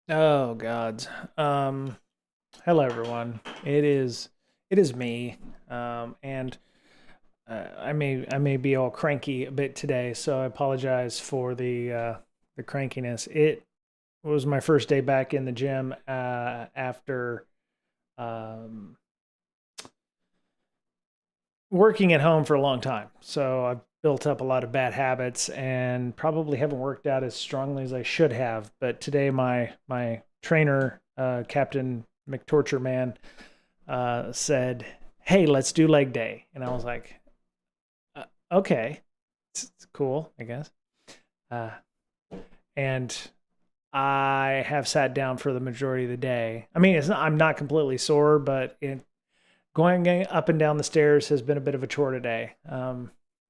Oh gods. Hello everyone. It is me. And I may be all cranky a bit today, so I apologize for the crankiness. It was my first day back in the gym after um working at home for a long time. So I've built up a lot of bad habits and probably haven't worked out as strongly as I should have. But today, my trainer, Captain McTorture Man, said, "Hey, let's do leg day," and I was like, "Okay, it's cool, I guess." Uh, and I have sat down for the majority of the day. I mean, I'm not completely sore, but going up and down the stairs has been a bit of a chore today.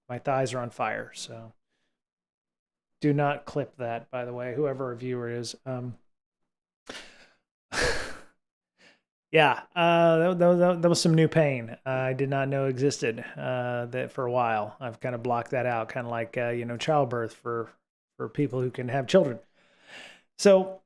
My thighs are on fire, so do not clip that, by the way, whoever our viewer is. Yeah, that was some new pain I did not know existed that for a while. I've kind of blocked that out, kind of like childbirth for people who can have children. So,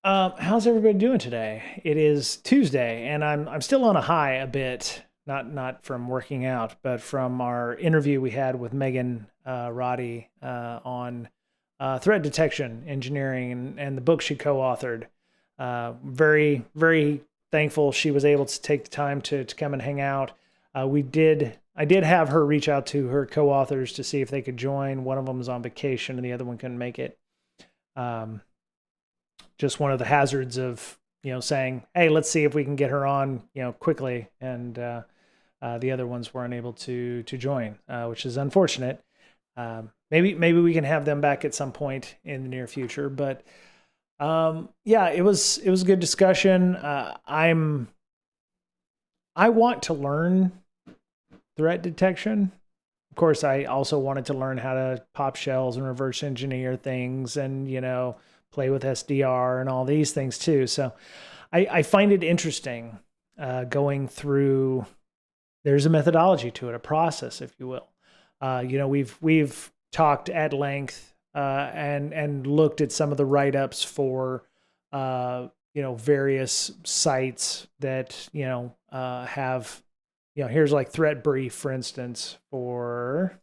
how's everybody doing today? It is Tuesday, and I'm still on a high a bit, not from working out, but from our interview we had with Megan Roddy on threat detection engineering and the book she co-authored. Very very thankful she was able to take the time to come and hang out. I did have her reach out to her co-authors to see if they could join. One of them was on vacation, and the other one couldn't make it. Um, just one of the hazards of saying, "Hey, let's see if we can get her on quickly," and the other ones weren't able to join, which is unfortunate. Maybe we can have them back at some point in the near future. But yeah, it was a good discussion. I want to learn threat detection. Of course, I also wanted to learn how to pop shells and reverse engineer things, and play with SDR and all these things too. So I find it interesting going through. There's a methodology to it, a process, if you will. We've talked at length and looked at some of the write ups for various sites that have here's like threat brief, for instance, for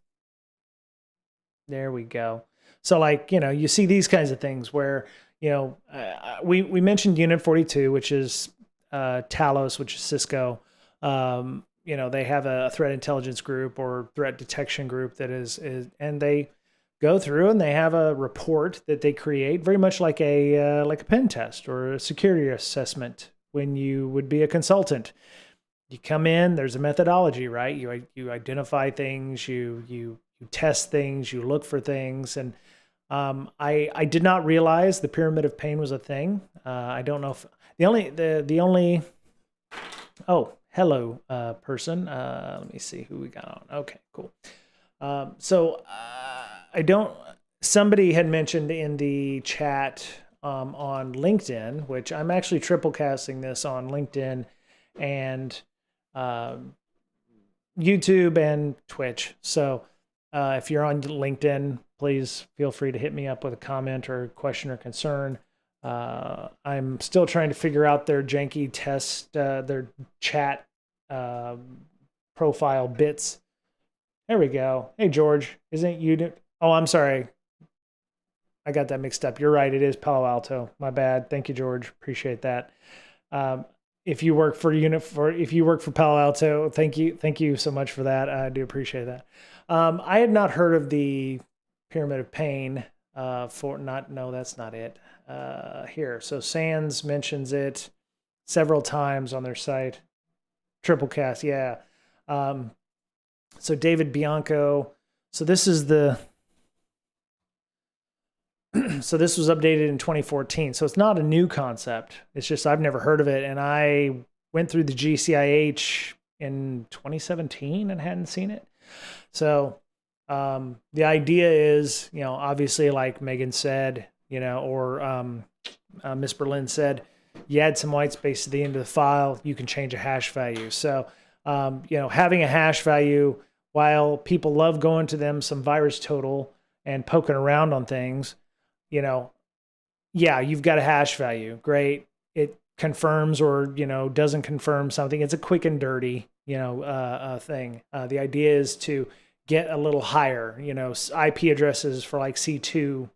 there we go. So like you see these kinds of things where we mentioned Unit 42, which is Talos, which is Cisco. They have a threat intelligence group or threat detection group that and they go through and they have a report that they create, very much like a pen test or a security assessment when you would be a consultant. You come in, there's a methodology, right? You identify things, you test things, you look for things, and I did not realize the pyramid of pain was a thing. I don't know if the only oh, hello, person. Let me see who we got on. Okay, cool. I don't. Somebody had mentioned in the chat on LinkedIn, which I'm actually triple casting this on LinkedIn and um, YouTube and Twitch. So if you're on LinkedIn, please feel free to hit me up with a comment or question or concern. I'm still trying to figure out their janky test, their chat uh, profile bits. There we go. Hey, George, isn't you? Oh, I'm sorry. I got that mixed up. You're right. It is Palo Alto. My bad. Thank you, George. Appreciate that. Um, if you work for Palo Alto, thank you so much for that. I do appreciate that. I had not heard of the Pyramid of Pain. For not no, that's not it. Here, so Sands mentions it several times on their site. Triplecast, yeah. Um, so David Bianco. So this is the so this was updated in 2014. So it's not a new concept. It's just I've never heard of it, and I went through the GCIH in 2017 and hadn't seen it. So the idea is, obviously, like Megan said, or Miss Berlin said, you add some white space to the end of the file, you can change a hash value. So, having a hash value, while people love going to them some virus total and poking around on things, you know, yeah, you've got a hash value. Great. It confirms or, doesn't confirm something. It's a quick and dirty, thing. The idea is to get a little higher, IP addresses for like C2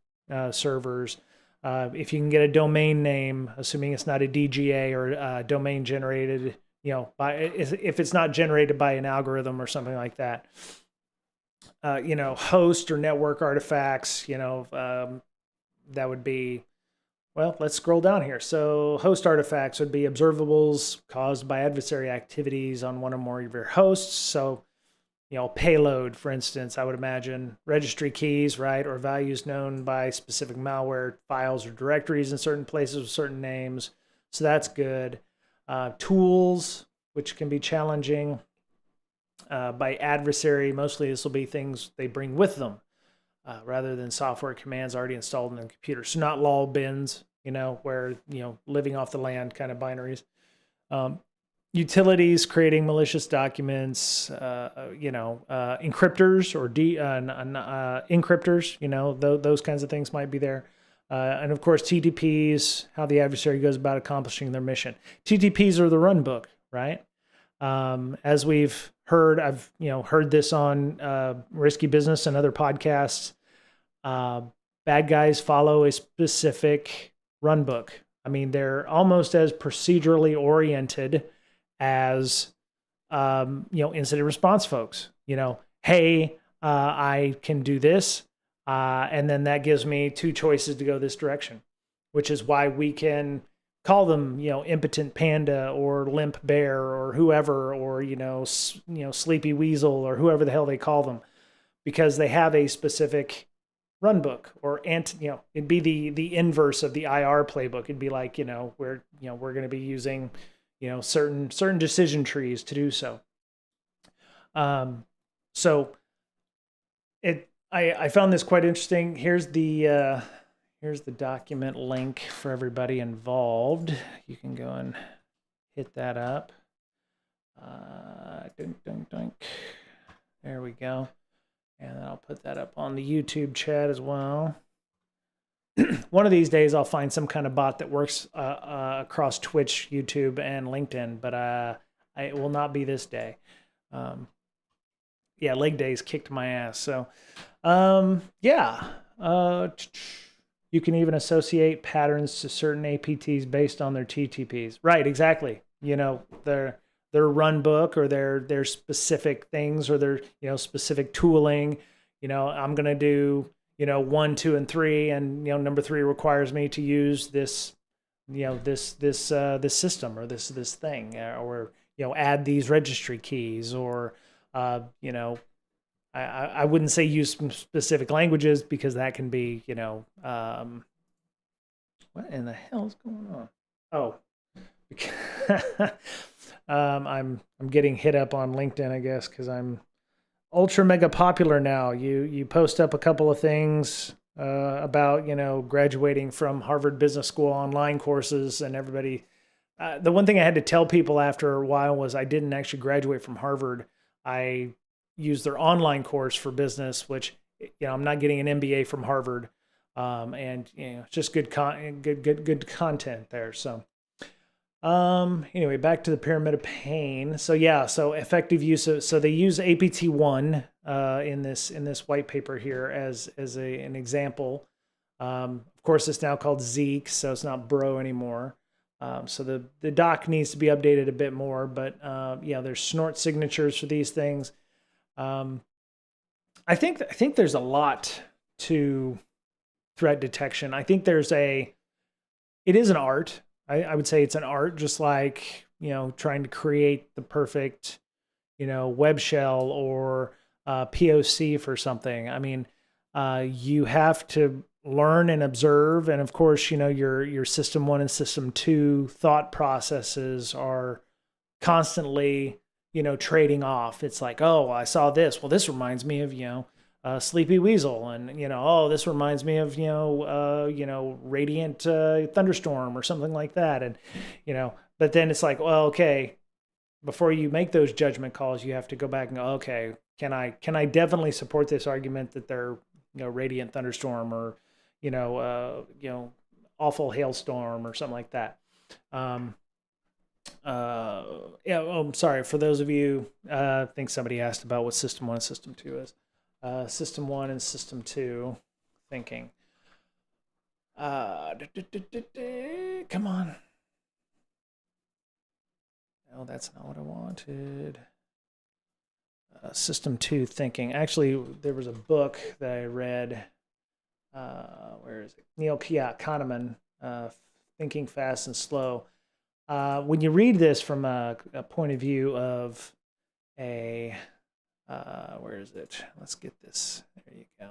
servers. If you can get a domain name, assuming it's not a DGA or domain generated, if it's not generated by an algorithm or something like that, host or network artifacts, that would be, well, let's scroll down here. So host artifacts would be observables caused by adversary activities on one or more of your hosts. So, payload, for instance, I would imagine registry keys, right? Or values known by specific malware files or directories in certain places with certain names. So that's good. Tools, which can be challenging by adversary. Mostly this will be things they bring with them rather than software commands already installed in the computer. So not lol bins, where, living off the land kind of binaries. Utilities, creating malicious documents, encryptors or encryptors, those kinds of things might be there. And of course, TTPs, how the adversary goes about accomplishing their mission. TTPs are the run book, right? As we've heard, I've heard this on Risky Business and other podcasts. Bad guys follow a specific run book. I mean, they're almost as procedurally oriented as incident response folks. Hey, I can do this, and then that gives me two choices to go this direction, which is why we can call them, impotent panda or limp bear or whoever, or sleepy weasel or whoever the hell they call them, because they have a specific run book. Or it'd be the inverse of the IR playbook. It'd be like, we're going to be using certain decision trees to do so. So I found this quite interesting. Here's the document link for everybody involved. You can go and hit that up. Dunk, dunk, dunk. There we go. And I'll put that up on the YouTube chat as well. One of these days I'll find some kind of bot that works across Twitch, YouTube, and LinkedIn, but it will not be this day. Leg days kicked my ass. So, you can even associate patterns to certain APTs based on their TTPs. Right, exactly. Their run book or their specific things or their specific tooling. I'm gonna do 1, 2, and 3, and number 3 requires me to use this this system or this thing, or add these registry keys, or I wouldn't say use some specific languages, because that can be what in the hell's going on? Oh. I'm getting hit up on LinkedIn, I guess, because I'm ultra mega popular now. You post up a couple of things about graduating from Harvard Business School online courses, and everybody. The one thing I had to tell people after a while was I didn't actually graduate from Harvard. I used their online course for business, which I'm not getting an MBA from Harvard, and it's just good content there. So. Anyway, back to the Pyramid of Pain. So effective use of, so they use APT1 in this white paper here as an example. Of course, it's now called Zeek, so it's not Bro anymore. So the doc needs to be updated a bit more, but there's snort signatures for these things. I think there's a lot to threat detection. I think it is an art. I would say it's an art, just like, trying to create the perfect, web shell or POC for something. I mean, you have to learn and observe. And of course, your system 1 and system 2 thought processes are constantly, trading off. It's like, oh, I saw this. Well, this reminds me of, Sleepy Weasel, and this reminds me of Radiant Thunderstorm or something like that, and but then it's like, well, okay, before you make those judgment calls, you have to go back and go, okay, can I definitely support this argument that they're Radiant Thunderstorm or awful hailstorm or something like that. Yeah. Oh, I'm sorry for those of you. I think somebody asked about what System 1 and System 2 is. System 1 and System 2 thinking. Come on. No, that's not what I wanted. System 2 thinking. Actually, there was a book that I read. Where is it? Neil Kahneman, Thinking Fast and Slow. When you read this from a point of view of where is it? Let's get this. There you go.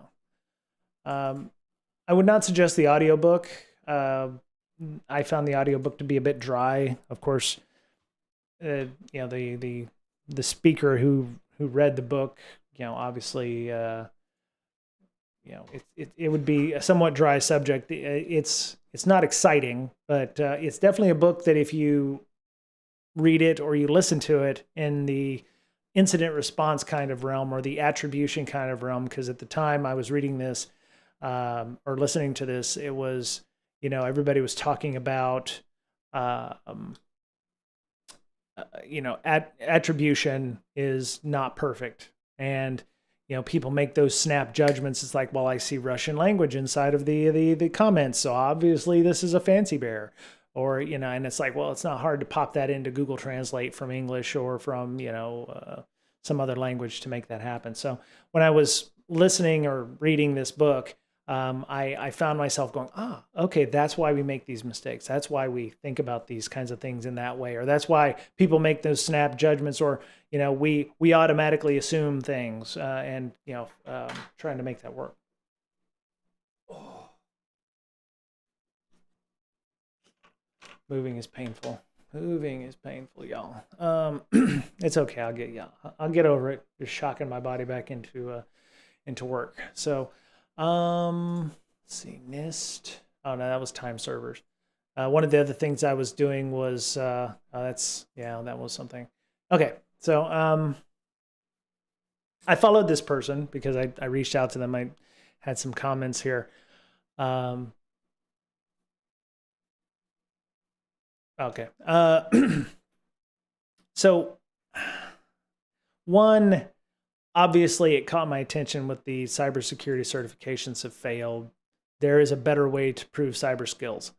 I would not suggest the audiobook. I found the audiobook to be a bit dry. Of course, the speaker who read the book, obviously, it would be a somewhat dry subject. It's not exciting, but it's definitely a book that if you read it or you listen to it in the incident response kind of realm or the attribution kind of realm, because at the time I was reading this or listening to this, it was, everybody was talking about, attribution is not perfect. And, people make those snap judgments. It's like, well, I see Russian language inside of the comments, so obviously this is a fancy bear. Or, and it's like, well, it's not hard to pop that into Google Translate from English or from, some other language to make that happen. So when I was listening or reading this book, I found myself going, okay, that's why we make these mistakes. That's why we think about these kinds of things in that way. Or that's why people make those snap judgments, or, we automatically assume things and trying to make that work. Moving is painful. Moving is painful, y'all. It's okay. I'll get over it. Just shocking my body back into work. So, let's see, NIST. Oh no, that was time servers. One of the other things I was doing was that was something. Okay, so I followed this person because I reached out to them. I had some comments here. Okay. So one, obviously it caught my attention with the cybersecurity certifications have failed. There is a better way to prove cyber skills.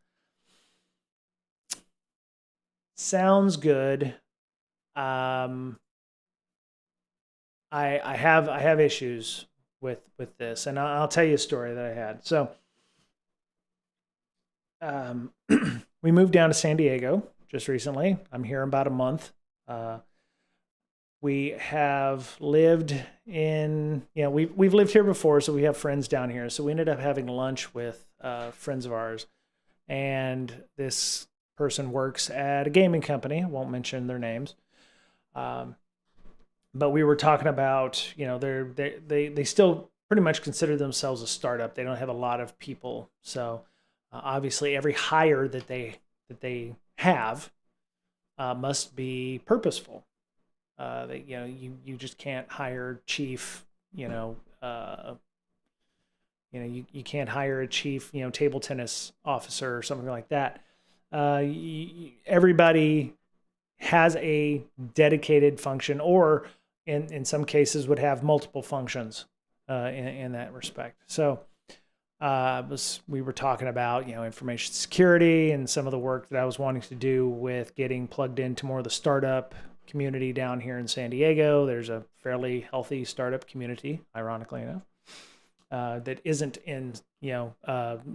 Sounds good. I have issues with this, and I'll tell you a story that I had. So we moved down to San Diego just recently. I'm here about a month. We have lived in, we've lived here before, so we have friends down here. So we ended up having lunch with friends of ours, and this person works at a gaming company. I won't mention their names, but we were talking about, they still pretty much consider themselves a startup. They don't have a lot of people, so obviously every hire that they have must be purposeful. You just can't hire chief, you can't hire a chief, table tennis officer or something like that. Everybody has a dedicated function, or in some cases would have multiple functions in that respect. So we were talking about, information security and some of the work that I was wanting to do with getting plugged into more of the startup community down here in San Diego. There's a fairly healthy startup community, ironically enough, that isn't in,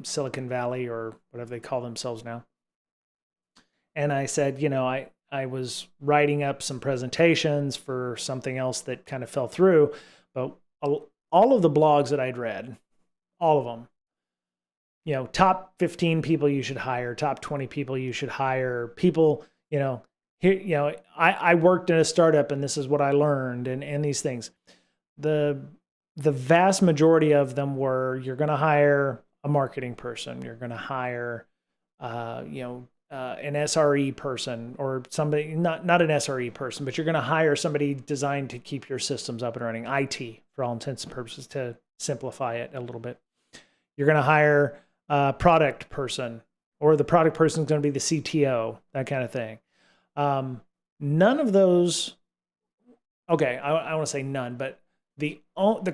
Silicon Valley or whatever they call themselves now. And I said, I was writing up some presentations for something else that kind of fell through, but all of the blogs that I'd read, all of them, top 15 people you should hire, top 20 people you should hire, people, here, I worked in a startup and this is what I learned, and these things. The vast majority of them were, you're going to hire a marketing person, you're going to hire, an SRE person, or somebody, not an SRE person, but you're going to hire somebody designed to keep your systems up and running, IT for all intents and purposes, to simplify it a little bit. You're going to hire a product person, or the product person is going to be the CTO, that kind of thing. None of those. Okay, I want to say none, but the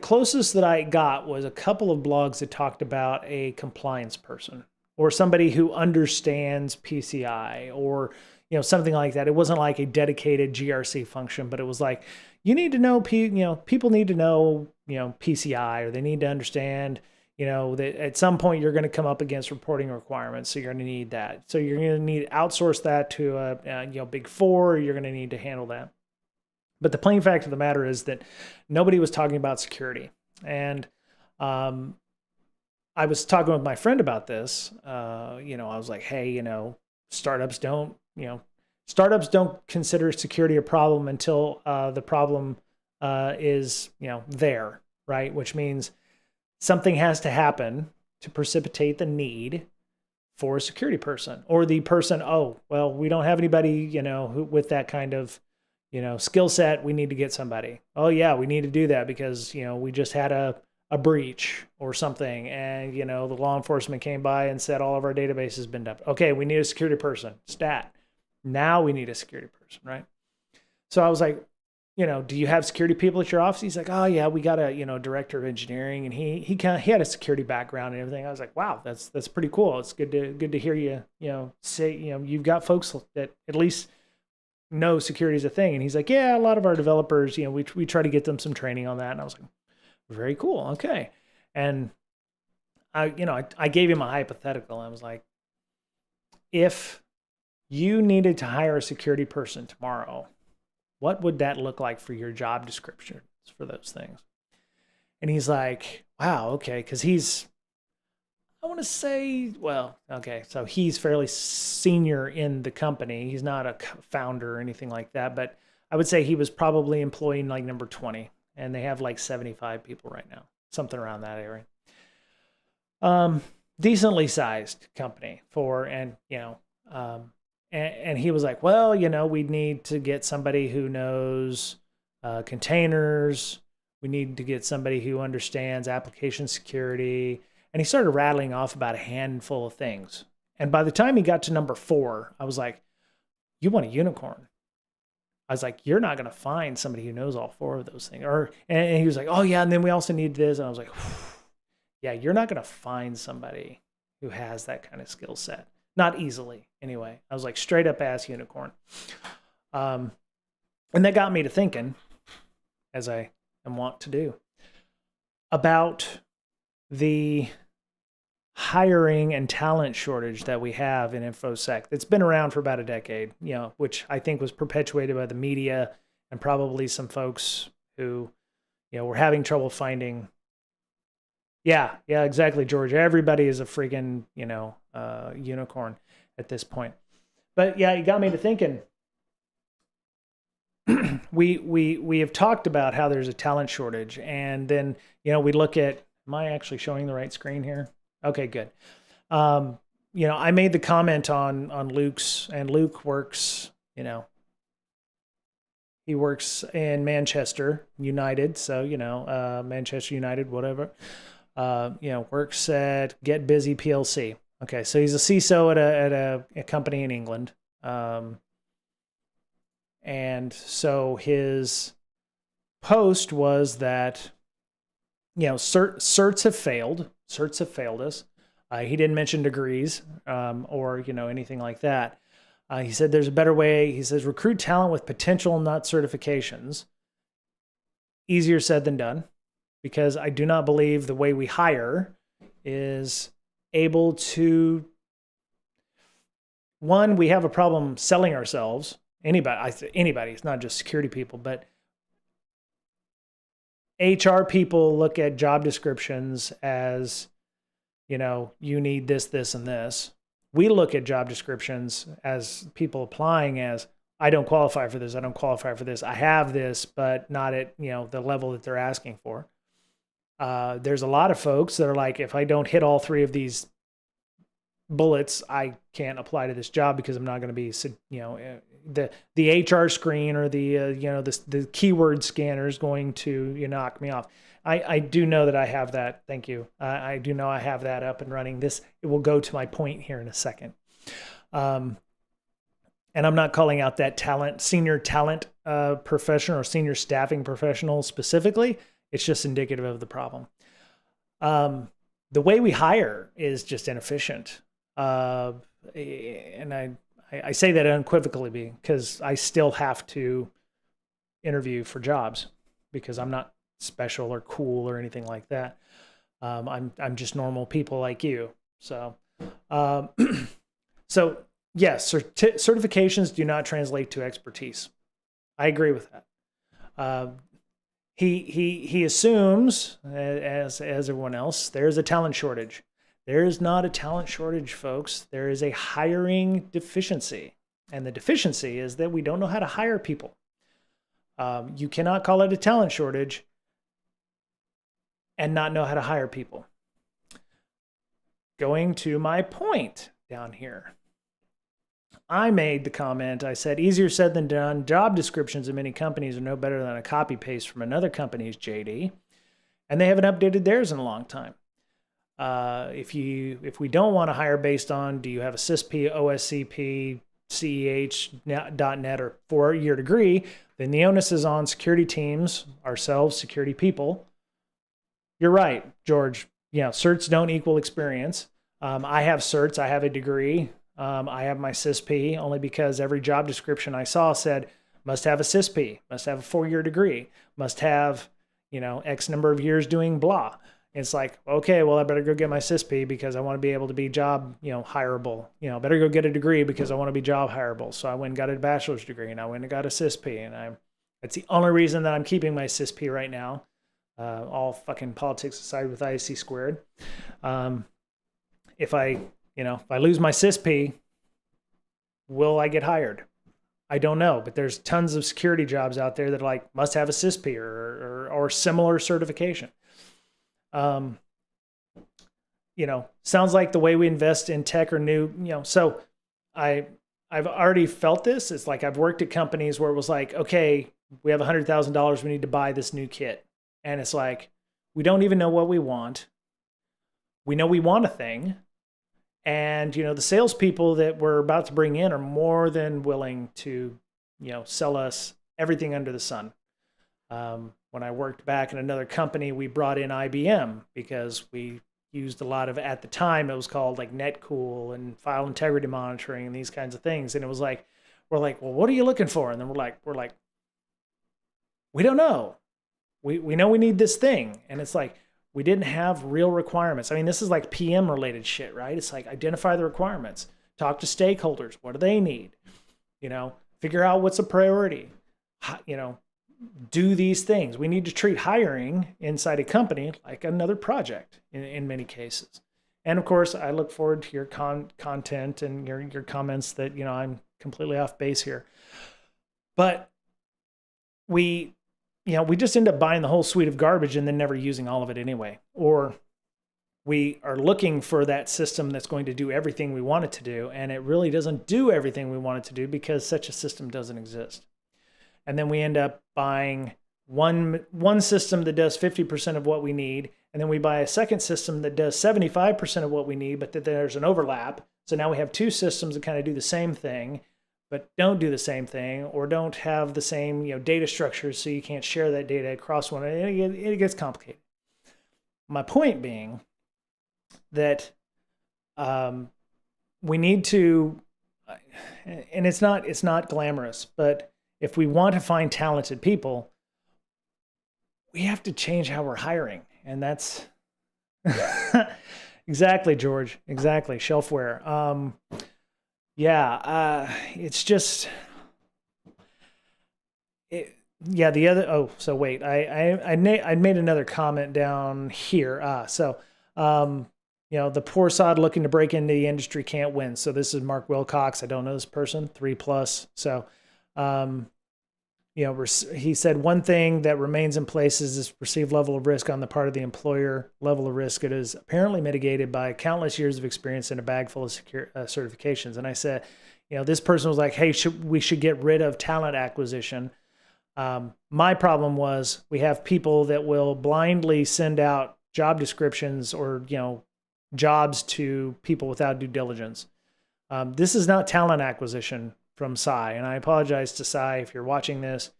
closest that I got was a couple of blogs that talked about a compliance person or somebody who understands PCI or something like that. It wasn't like a dedicated GRC function, but it was like you need to know people need to know PCI, or they need to understand that at some point you're going to come up against reporting requirements, so you're going to need that. So you're going to need to outsource that to a Big Four. You're going to need to handle that. But the plain fact of the matter is that nobody was talking about security. And I was talking with my friend about this. I was like, hey, startups don't consider security a problem until the problem is, there, right? Which means something has to happen to precipitate the need for a security person, or the person, oh, well, we don't have anybody, who with that kind of skill set, we need to get somebody. Oh yeah, we need to do that because, we just had a breach or something, and, the law enforcement came by and said all of our database has been dumped. Okay, we need a security person, stat. Now we need a security person, right? So I was like, do you have security people at your office? He's like, oh yeah, we got a, director of engineering, and he had a security background and everything. I was like, wow, that's pretty cool. It's good to hear you, say, you've got folks that at least know security is a thing. And he's like, yeah, a lot of our developers, we try to get them some training on that. And I was like, very cool. Okay. And I gave him a hypothetical. I was like, if you needed to hire a security person tomorrow, what would that look like for your job description for those things? And he's like, wow, okay. Because I want to say, well, okay, so he's fairly senior in the company. He's not a founder or anything like that, but I would say he was probably employee like number 20, and they have like 75 people right now, something around that area. Decently sized company and he was like, well, we'd need to get somebody who knows containers. We need to get somebody who understands application security. And he started rattling off about a handful of things. And by the time he got to number 4, I was like, you want a unicorn? I was like, you're not going to find somebody who knows all 4 of those things. And he was like, oh yeah, and then we also need this. And I was like, yeah, you're not going to find somebody who has that kind of skill set. Not easily, anyway. I was like, straight up ass unicorn. And that got me to thinking, as I am wont to do, about the hiring and talent shortage that we have in InfoSec. It's been around for about a decade, which I think was perpetuated by the media and probably some folks who, were having trouble finding. Yeah, exactly, George. Everybody is a freaking, unicorn at this point. But yeah, it got me to thinking. We have talked about how there's a talent shortage, and then we look at. Am I actually showing the right screen here? Okay, good. I made the comment on Luke's, and Luke works. He works in Manchester United, so Manchester United, whatever. Works at Get Busy PLC. Okay, so he's a CISO at a company in England. And so his post was that, certs have failed. Certs have failed us. He didn't mention degrees or, anything like that. He said there's a better way. He says recruit talent with potential, not certifications. Easier said than done, because I do not believe the way we hire is able to. One, we have a problem selling ourselves. Anybody, it's not just security people, but HR people look at job descriptions as, you need this, this, and this. We look at job descriptions as people applying as, I don't qualify for this. I don't qualify for this. I have this, but not at, the level that they're asking for. There's a lot of folks that are like, if I don't hit all 3 of these bullets, I can't apply to this job because I'm not going to be, the HR screen or the keyword scanner is going to knock me off. I do know that I have that. Thank you. I do know I have that up and running. It will go to my point here in a second. Um, and I'm not calling out that senior talent professional or senior staffing professional specifically. It's just indicative of the problem. The way we hire is just inefficient. And I say that unequivocally because I still have to interview for jobs because I'm not special or cool or anything like that. I'm just normal people like you. So, so yes, certifications do not translate to expertise. I agree with that. He assumes, as everyone else, there's a talent shortage. There is not a talent shortage, folks. There is a hiring deficiency. And the deficiency is that we don't know how to hire people. You cannot call it a talent shortage and not know how to hire people. Going to my point down here. I made the comment, I said, easier said than done. Job descriptions in many companies are no better than a copy paste from another company's JD. And they haven't updated theirs in a long time. If we don't want to hire based on, do you have a CISP, OSCP, CEH.net, or 4-year degree, then the onus is on security teams, ourselves, security people. You're right, George. Certs don't equal experience. I have certs. I have a degree. I have my CISP only because every job description I saw said must have a CISP, must have a 4-year degree, must have, X number of years doing blah. It's like, okay, well, I better go get my CISP because I want to be able to be job, hireable. Better go get a degree because I want to be job hireable. So I went and got a bachelor's degree and I went and got a CISP, and that's the only reason that I'm keeping my CISP right now. All fucking politics aside with ISC squared. If I lose my CISP, will I get hired? I don't know, but there's tons of security jobs out there that must have a CISP or similar certification. Sounds like the way we invest in tech or new, so I've already felt this. It's like I've worked at companies where it was like, okay, we have $100,000. We need to buy this new kit. And it's like, we don't even know what we want. We know we want a thing. And, the salespeople that we're about to bring in are more than willing to, sell us everything under the sun. When I worked back in another company, we brought in IBM because we used a lot of, at the time, it was called like Netcool and file integrity monitoring and these kinds of things. And it was like, we're like, well, what are you looking for? And then we're like, we don't know. We know we need this thing. And it's like, we didn't have real requirements. I mean, this is like PM related shit, right? It's like identify the requirements, talk to stakeholders. What do they need? Figure out what's a priority, do these things. We need to treat hiring inside a company like another project in many cases. And of course, I look forward to your content and your comments that, I'm completely off base here. But we just end up buying the whole suite of garbage and then never using all of it anyway. Or we are looking for that system that's going to do everything we want it to do, and it really doesn't do everything we want it to do because such a system doesn't exist. And then we end up buying one system that does 50% of what we need, and then we buy a second system that does 75% of what we need, but that there's an overlap. So now we have two systems that kind of do the same thing, but don't do the same thing, or don't have the same data structures, so you can't share that data across one. It gets complicated. My point being that we need to, and it's not glamorous, but if we want to find talented people, we have to change how we're hiring, and that's exactly, George, exactly, shelfware. It's just, the other, so wait, I made another comment down here. The poor sod looking to break into the industry can't win. So this is Mark Wilcox. I don't know this person, 3+. So, he said one thing that remains in place is this perceived level of risk on the part of the employer. Level of risk it is apparently mitigated by countless years of experience and a bag full of certifications. And I said, this person was like, hey, we should get rid of talent acquisition. My problem was we have people that will blindly send out job descriptions or, jobs to people without due diligence. This is not talent acquisition from Sai, and I apologize to Sai if you're watching this.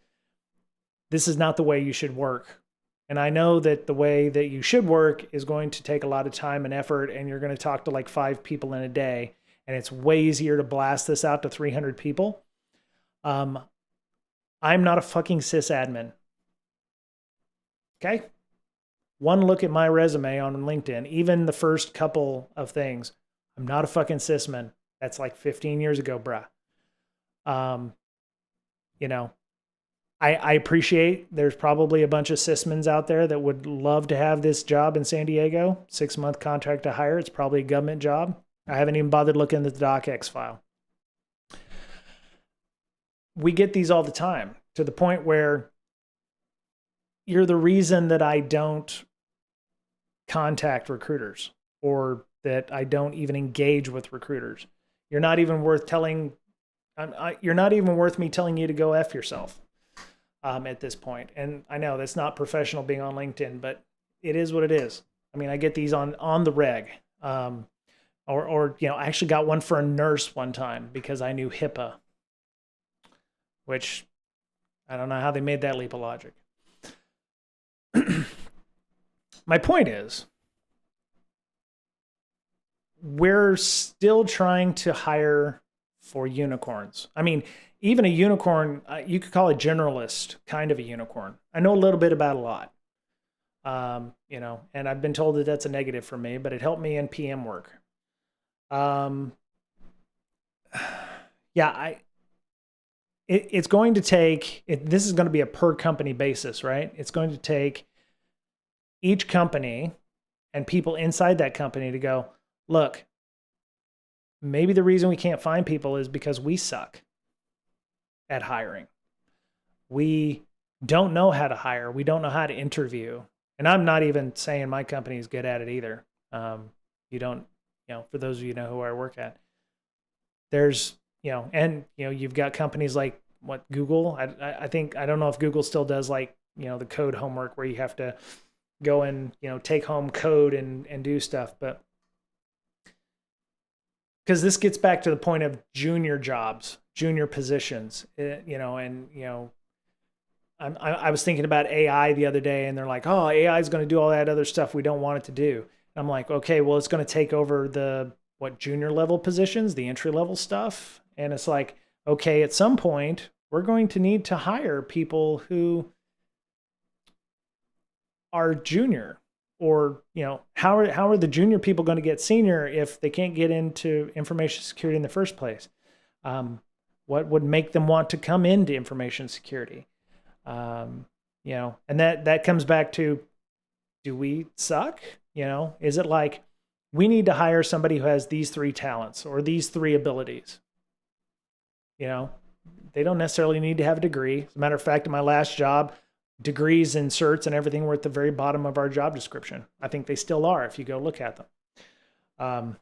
This is not the way you should work. And I know that the way that you should work is going to take a lot of time and effort, and you're going to talk to like 5 people in a day, and it's way easier to blast this out to 300 people. I'm not a fucking sysadmin. Okay? One look at my resume on LinkedIn, even the first couple of things, I'm not a fucking sysman. That's like 15 years ago, bruh. You know, I appreciate there's probably a bunch of sysmans out there that would love to have this job in San Diego, 6-month contract to hire. It's probably a government job. I haven't even bothered looking at the DocX file. We get these all the time to the point where you're the reason that I don't contact recruiters or that I don't even engage with recruiters. You're not even worth telling. You're not even worth me telling you to go F yourself at this point. And I know that's not professional being on LinkedIn, but it is what it is. I mean, I get these on the reg. Or you know, I actually got one for a nurse one time because I knew HIPAA, which I don't know how they made that leap of logic. My point is, we're still trying to hire for unicorns. I mean, even a unicorn, you could call it generalist, kind of a unicorn. I know a little bit about a lot, you know, and I've been told that that's a negative for me, but it helped me in PM work. Yeah, it's going to take, this is going to be a per company basis, right? It's going to take each company and people inside that company to go, look, maybe the reason we can't find people is because we suck at hiring. We don't know how to hire. We don't know how to interview. And I'm not even saying my company is good at it either. You don't, you know, for those of you who know who I work at, there's, you know, and, you know, you've got companies like what Google, I think, I don't know if Google still does like, you know, the code homework where you have to go and, you know, take home code and do stuff. But because this gets back to the point of junior jobs, junior positions, you know, and, you know, I was thinking about AI the other day and they're like, oh, AI is going to do all that other stuff we don't want it to do. And I'm like, okay, well, it's going to take over the, what, junior level positions, the entry level stuff. And it's like, okay, at some point, we're going to need to hire people who are junior, or, you know, how are the junior people going to get senior if they can't get into information security in the first place? What would make them want to come into information security? You know, and that comes back to, do we suck? You know, is it like we need to hire somebody who has these 3 talents or these 3 abilities? You know, they don't necessarily need to have a degree. As a matter of fact, in my last job, degrees and certs and everything were at the very bottom of our job description. I think they still are if you go look at them.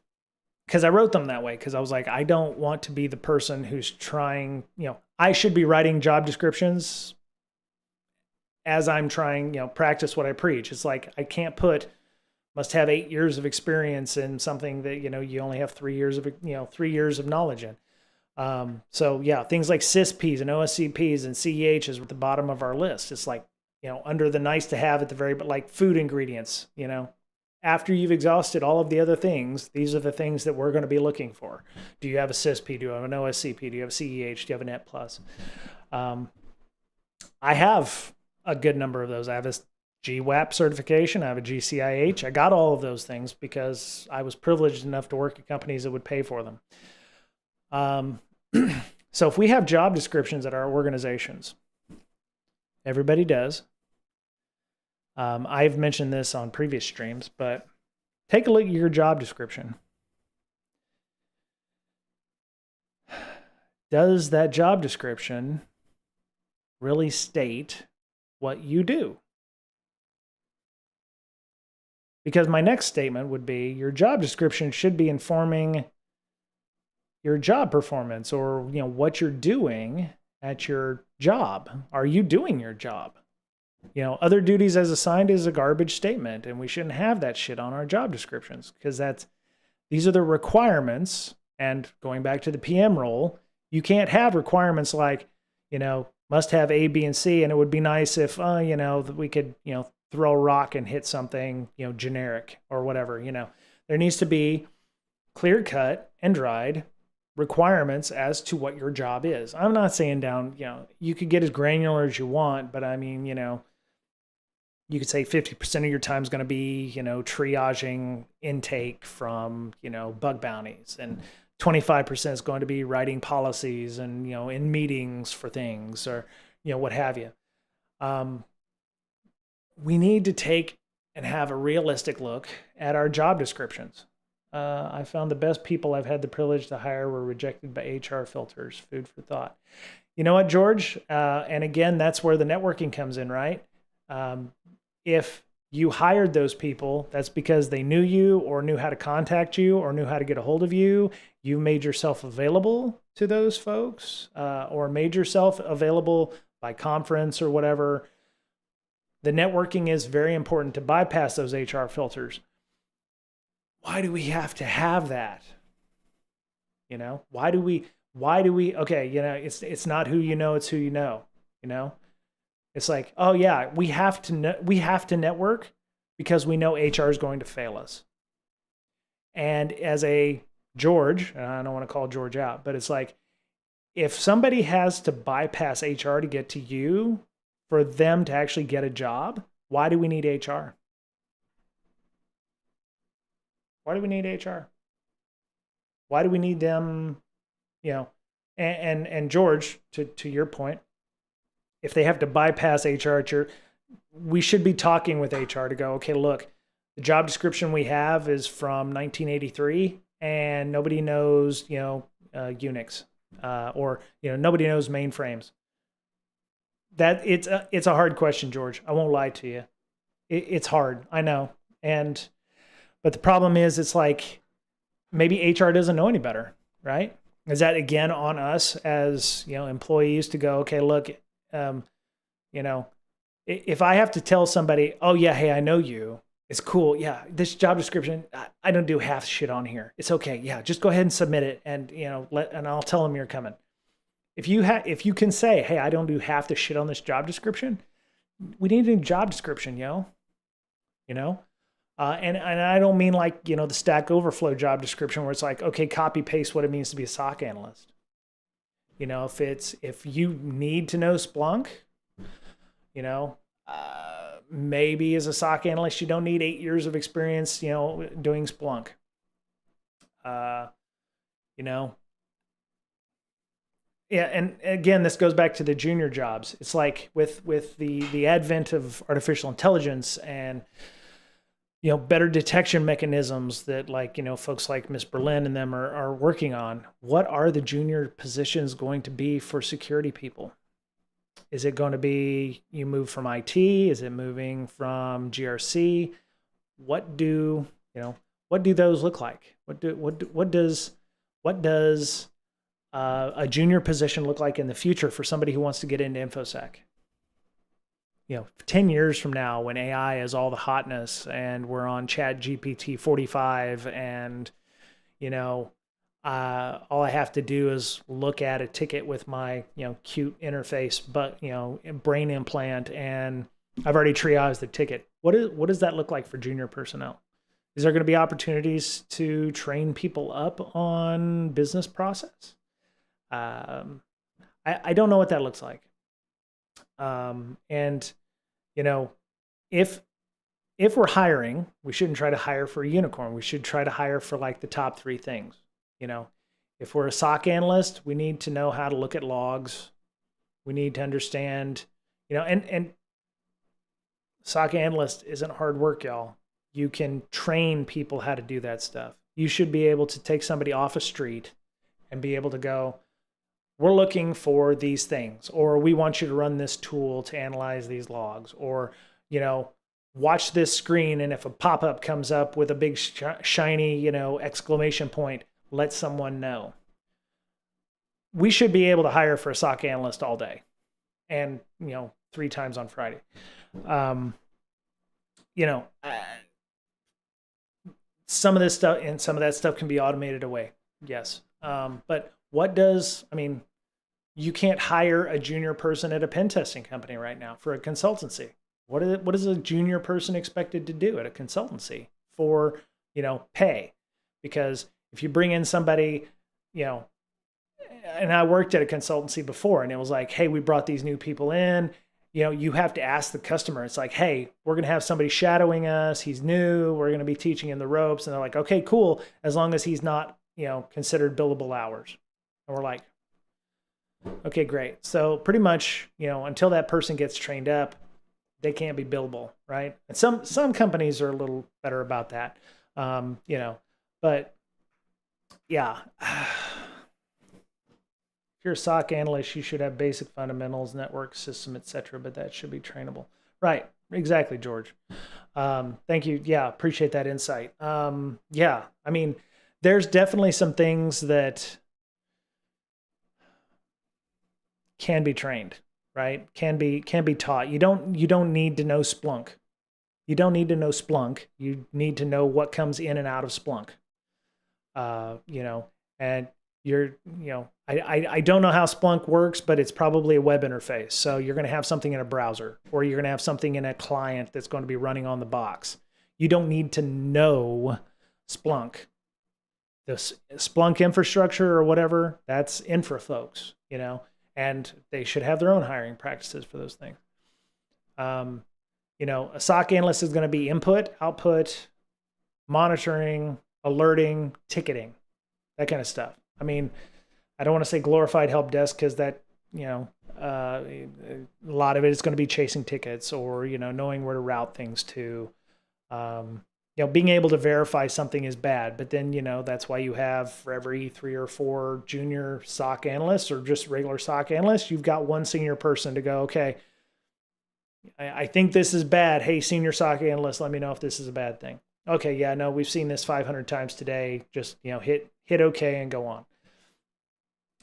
Because I wrote them that way because I was like, I don't want to be the person who's trying, you know, I should be writing job descriptions as I'm trying, you know, practice what I preach. It's like, I can't put must have 8 years of experience in something that, you know, you only have 3 years of, you know, 3 years of knowledge in. So yeah, things like CISPs and OSCPs and CEH is at the bottom of our list. It's like, you know, under the nice to have at the very, but like food ingredients, you know, after you've exhausted all of the other things, these are the things that we're going to be looking for. Do you have a CISP? Do you have an OSCP? Do you have a CEH? Do you have a Net Plus? I have a good number of those. I have a GWAP certification. I have a GCIH. I got all of those things because I was privileged enough to work at companies that would pay for them. So if we have job descriptions at our organizations, everybody does. I've mentioned this on previous streams, but take a look at your job description. Does that job description really state what you do? Because my next statement would be, your job description should be informing your job performance, or, you know, what you're doing at your job. Are you doing your job? You know, other duties as assigned is a garbage statement, and we shouldn't have that shit on our job descriptions, because these are the requirements, And going back to the PM role, you can't have requirements like, must have A, B, and C. And it would be nice if, we could, throw a rock and hit something, generic or whatever. There needs to be clear cut and dried requirements as to what your job is. I'm not saying you could get as granular as you want, but I mean, you could say 50% of your time is going to be, triaging intake from, bug bounties, and 25% is going to be writing policies and, in meetings for things, or, what have you. We need to take and have a realistic look at our job descriptions. I found the best people I've had the privilege to hire were rejected by HR filters. Food for thought. You know what, George? And again, that's where the networking comes in, right? If you hired those people, that's because they knew you or knew how to contact you or knew how to get a hold of you. You made yourself available to those folks, or made yourself available by conference or whatever. The networking is very important to bypass those HR filters. Why do we have to have that? Why do we, okay, it's not who you know, it's who you know, It's like, oh yeah, we have to network because we know HR is going to fail us. And as a George, and I don't want to call George out, but it's like, if somebody has to bypass HR to get to you for them to actually get a job, why do we need HR? Why do we need HR? Why do we need them? And George, to your point, if they have to bypass HR, we should be talking with HR to go, okay, look, the job description we have is from 1983 and nobody knows, Unix, or, nobody knows mainframes. That it's a hard question, George. I won't lie to you. It's hard. I know. But the problem is, it's like, maybe HR doesn't know any better, right? Is that again on us as, employees to go, okay, look, if I have to tell somebody, oh yeah, hey, I know you, it's cool. Yeah. This job description, I don't do half shit on here. It's okay. Yeah. Just go ahead and submit it. And, and I'll tell them you're coming. If you can say, hey, I don't do half the shit on this job description, we need a new job description, and I don't mean like, the Stack Overflow job description where it's like, okay, copy paste what it means to be a SOC analyst. If you need to know Splunk, maybe as a SOC analyst, you don't need 8 years of experience, doing Splunk. Yeah, and again, this goes back to the junior jobs. It's like with the advent of artificial intelligence and better detection mechanisms that folks like Miss Berlin and them are working on. What are the junior positions going to be for security people? Is it going to be you move from IT? Is it moving from GRC? What do those look like? What does a junior position look like in the future for somebody who wants to get into InfoSec? 10 years from now, when AI is all the hotness and we're on Chat GPT 45 and, all I have to do is look at a ticket with my, cute interface, but, brain implant, and I've already triaged the ticket. What does that look like for junior personnel? Is there going to be opportunities to train people up on business process? I don't know what that looks like. And if we're hiring, we shouldn't try to hire for a unicorn. We should try to hire for like the top 3 things. If we're a SOC analyst, we need to know how to look at logs. We need to understand, and SOC analyst isn't hard work, y'all. You can train people how to do that stuff. You should be able to take somebody off a street and be able to go, we're looking for these things, or we want you to run this tool to analyze these logs, or, watch this screen. And if a pop-up comes up with a big shiny, exclamation point, let someone know. We should be able to hire for a SOC analyst all day and, 3 times on Friday. Some of this stuff and some of that stuff can be automated away. Yes. But what does, I mean, you can't hire a junior person at a pen testing company right now for a consultancy. What is a junior person expected to do at a consultancy for, pay? Because if you bring in somebody, you know, and I worked at a consultancy before, and it was like, hey, we brought these new people in. You have to ask the customer. It's like, hey, we're going to have somebody shadowing us. He's new. We're going to be teaching him the ropes. And they're like, okay, cool. As long as he's not, considered billable hours. And we're like, okay, great. So pretty much, until that person gets trained up, they can't be billable, right? And some companies are a little better about that, but yeah. If you're a SOC analyst, you should have basic fundamentals, network system, etc. But that should be trainable. Right. Exactly, George. Thank you. Yeah, appreciate that insight. Yeah, I mean, there's definitely some things that can be trained, right? Can be taught. You don't need to know Splunk. You don't need to know Splunk. You need to know what comes in and out of Splunk. And I don't know how Splunk works, but it's probably a web interface. So you're going to have something in a browser, or you're going to have something in a client that's going to be running on the box. You don't need to know Splunk. The Splunk infrastructure or whatever, that's infra folks, and they should have their own hiring practices for those things. A SOC analyst is going to be input, output, monitoring, alerting, ticketing, that kind of stuff. I mean, I don't want to say glorified help desk because that, a lot of it is going to be chasing tickets or, knowing where to route things to, being able to verify something is bad. But then, that's why you have for every 3 or 4 junior SOC analysts or just regular SOC analysts, you've got one senior person to go, okay, I think this is bad. Hey, senior SOC analyst, let me know if this is a bad thing. Okay, yeah, no, we've seen this 500 times today. Just, hit okay and go on.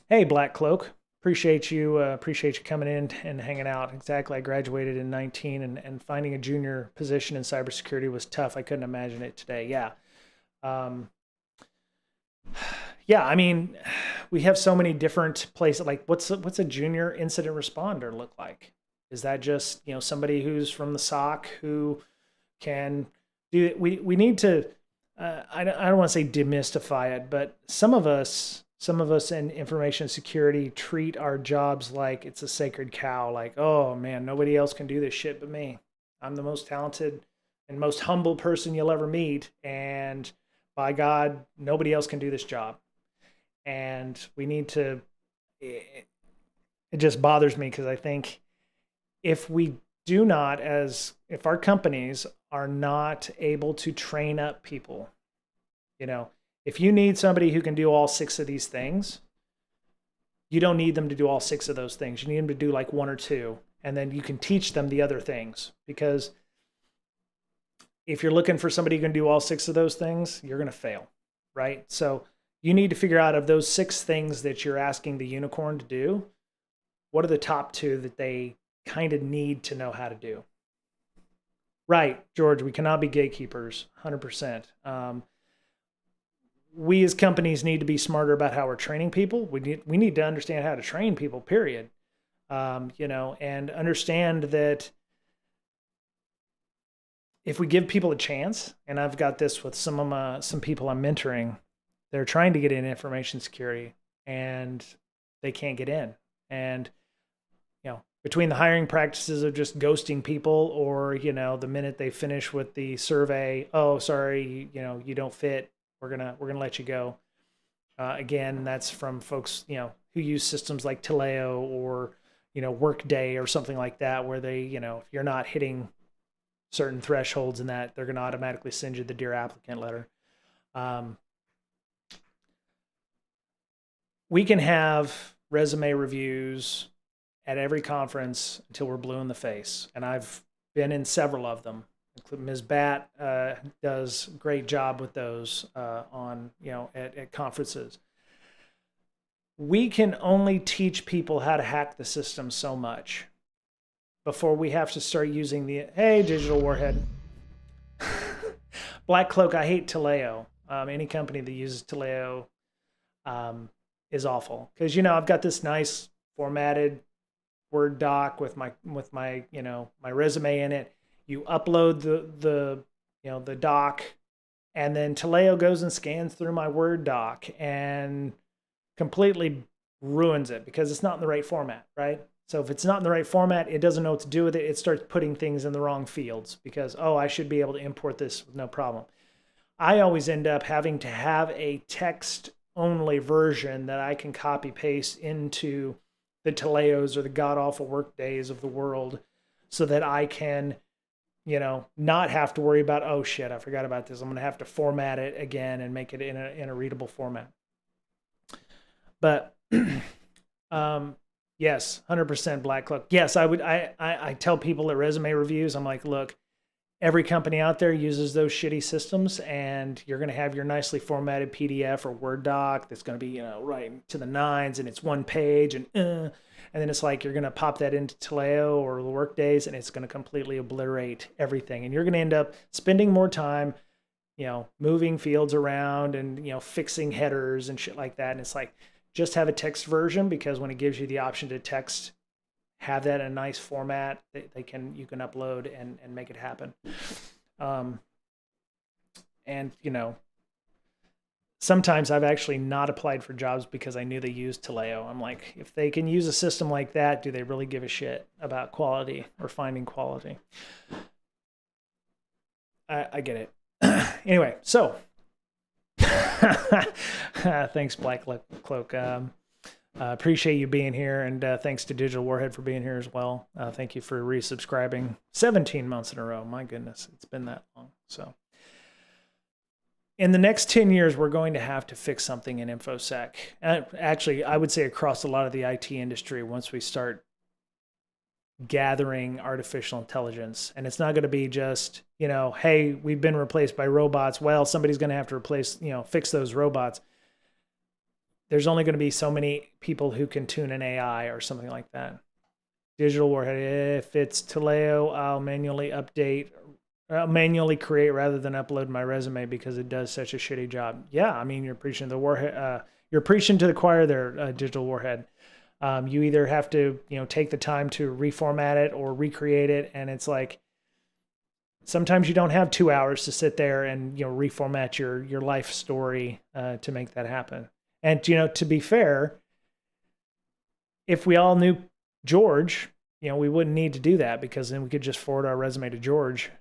Hey, Black Cloak, appreciate you coming in and hanging out. Exactly, I graduated in 19, and finding a junior position in cybersecurity was tough. I couldn't imagine it today. Yeah, I mean, we have so many different places. Like, what's a junior incident responder look like? Is that just somebody who's from the SOC who can do it? We need to. I don't want to say demystify it, but some of us in information security treat our jobs like it's a sacred cow. Like, oh man, nobody else can do this shit but me. I'm the most talented and most humble person you'll ever meet. And by God, nobody else can do this job. And we need to, it just bothers me because I think if our companies are not able to train up people, if you need somebody who can do all 6 of these things, you don't need them to do all 6 of those things. You need them to do like 1 or 2, and then you can teach them the other things. Because if you're looking for somebody who can do all 6 of those things, you're going to fail, right? So you need to figure out of those 6 things that you're asking the unicorn to do, what are the top 2 that they kind of need to know how to do? Right, George, we cannot be gatekeepers, 100%. We as companies need to be smarter about how we're training people. We need to understand how to train people, period. And understand that if we give people a chance, and I've got this with some people I'm mentoring, they're trying to get in information security and they can't get in. And between the hiring practices of just ghosting people, or the minute they finish with the survey, oh, sorry, you don't fit, we're gonna let you go. Again, that's from folks who use systems like Taleo or Workday or something like that, where they if you're not hitting certain thresholds in that, they're gonna automatically send you the Dear Applicant letter. We can have resume reviews at every conference until we're blue in the face. And I've been in several of them. Ms. Bat does a great job with those at conferences. We can only teach people how to hack the system so much before we have to start using hey, Digital Warhead. Black Cloak, I hate Taleo. Any company that uses Taleo, is awful. Because, you know, I've got this nice formatted Word doc with my you know, my resume in it. You upload the you know, the doc, and then Taleo goes and scans through my Word doc and completely ruins it because it's not in the right format, right? So if it's not in the right format, it doesn't know what to do with it. It starts putting things in the wrong fields because, oh, I should be able to import this with no problem. I always end up having to have a text only version that I can copy paste into the Taleos or the god awful workdays of the world so that I can, you know, not have to worry about, oh shit, I forgot about this. I'm going to have to format it again and make it in a readable format. But yes, 100% Black Cloak. Yes, I tell people at resume reviews, I'm like, look, every company out there uses those shitty systems, and you're going to have your nicely formatted PDF or Word doc that's going to be, you know, right to the nines, and it's one page, and then it's like you're going to pop that into Taleo or the Workdays, and it's going to completely obliterate everything, and you're going to end up spending more time, you know, moving fields around and, you know, fixing headers and shit like that. And it's like, just have a text version, because when it gives you the option to text, have that in a nice format that you can upload and make it happen. And, you know, sometimes I've actually not applied for jobs because I knew they used Taleo. I'm like, if they can use a system like that, do they really give a shit about quality or finding quality? I get it. Anyway, so thanks, Black Cloak. Appreciate you being here, and thanks to Digital Warhead for being here as well. Thank you for resubscribing 17 months in a row. My goodness, it's been that long. So in the next 10 years, we're going to have to fix something in InfoSec. Actually, I would say across a lot of the IT industry, once we start gathering artificial intelligence. And it's not going to be just, you know, hey, we've been replaced by robots. Well, somebody's going to have to replace, you know, fix those robots. There's only going to be so many people who can tune an AI or something like that. Digital Warhead, if it's Taleo, I'll manually create rather than upload my resume because it does such a shitty job. Yeah, I mean, you're preaching to the warhead. You're preaching to the choir there, Digital Warhead. You either have to, you know, take the time to reformat it or recreate it, and it's like sometimes you don't have 2 hours to sit there and, you know, reformat your life story to make that happen. And, you know, to be fair, if we all knew George, you know, we wouldn't need to do that, because then we could just forward our resume to George,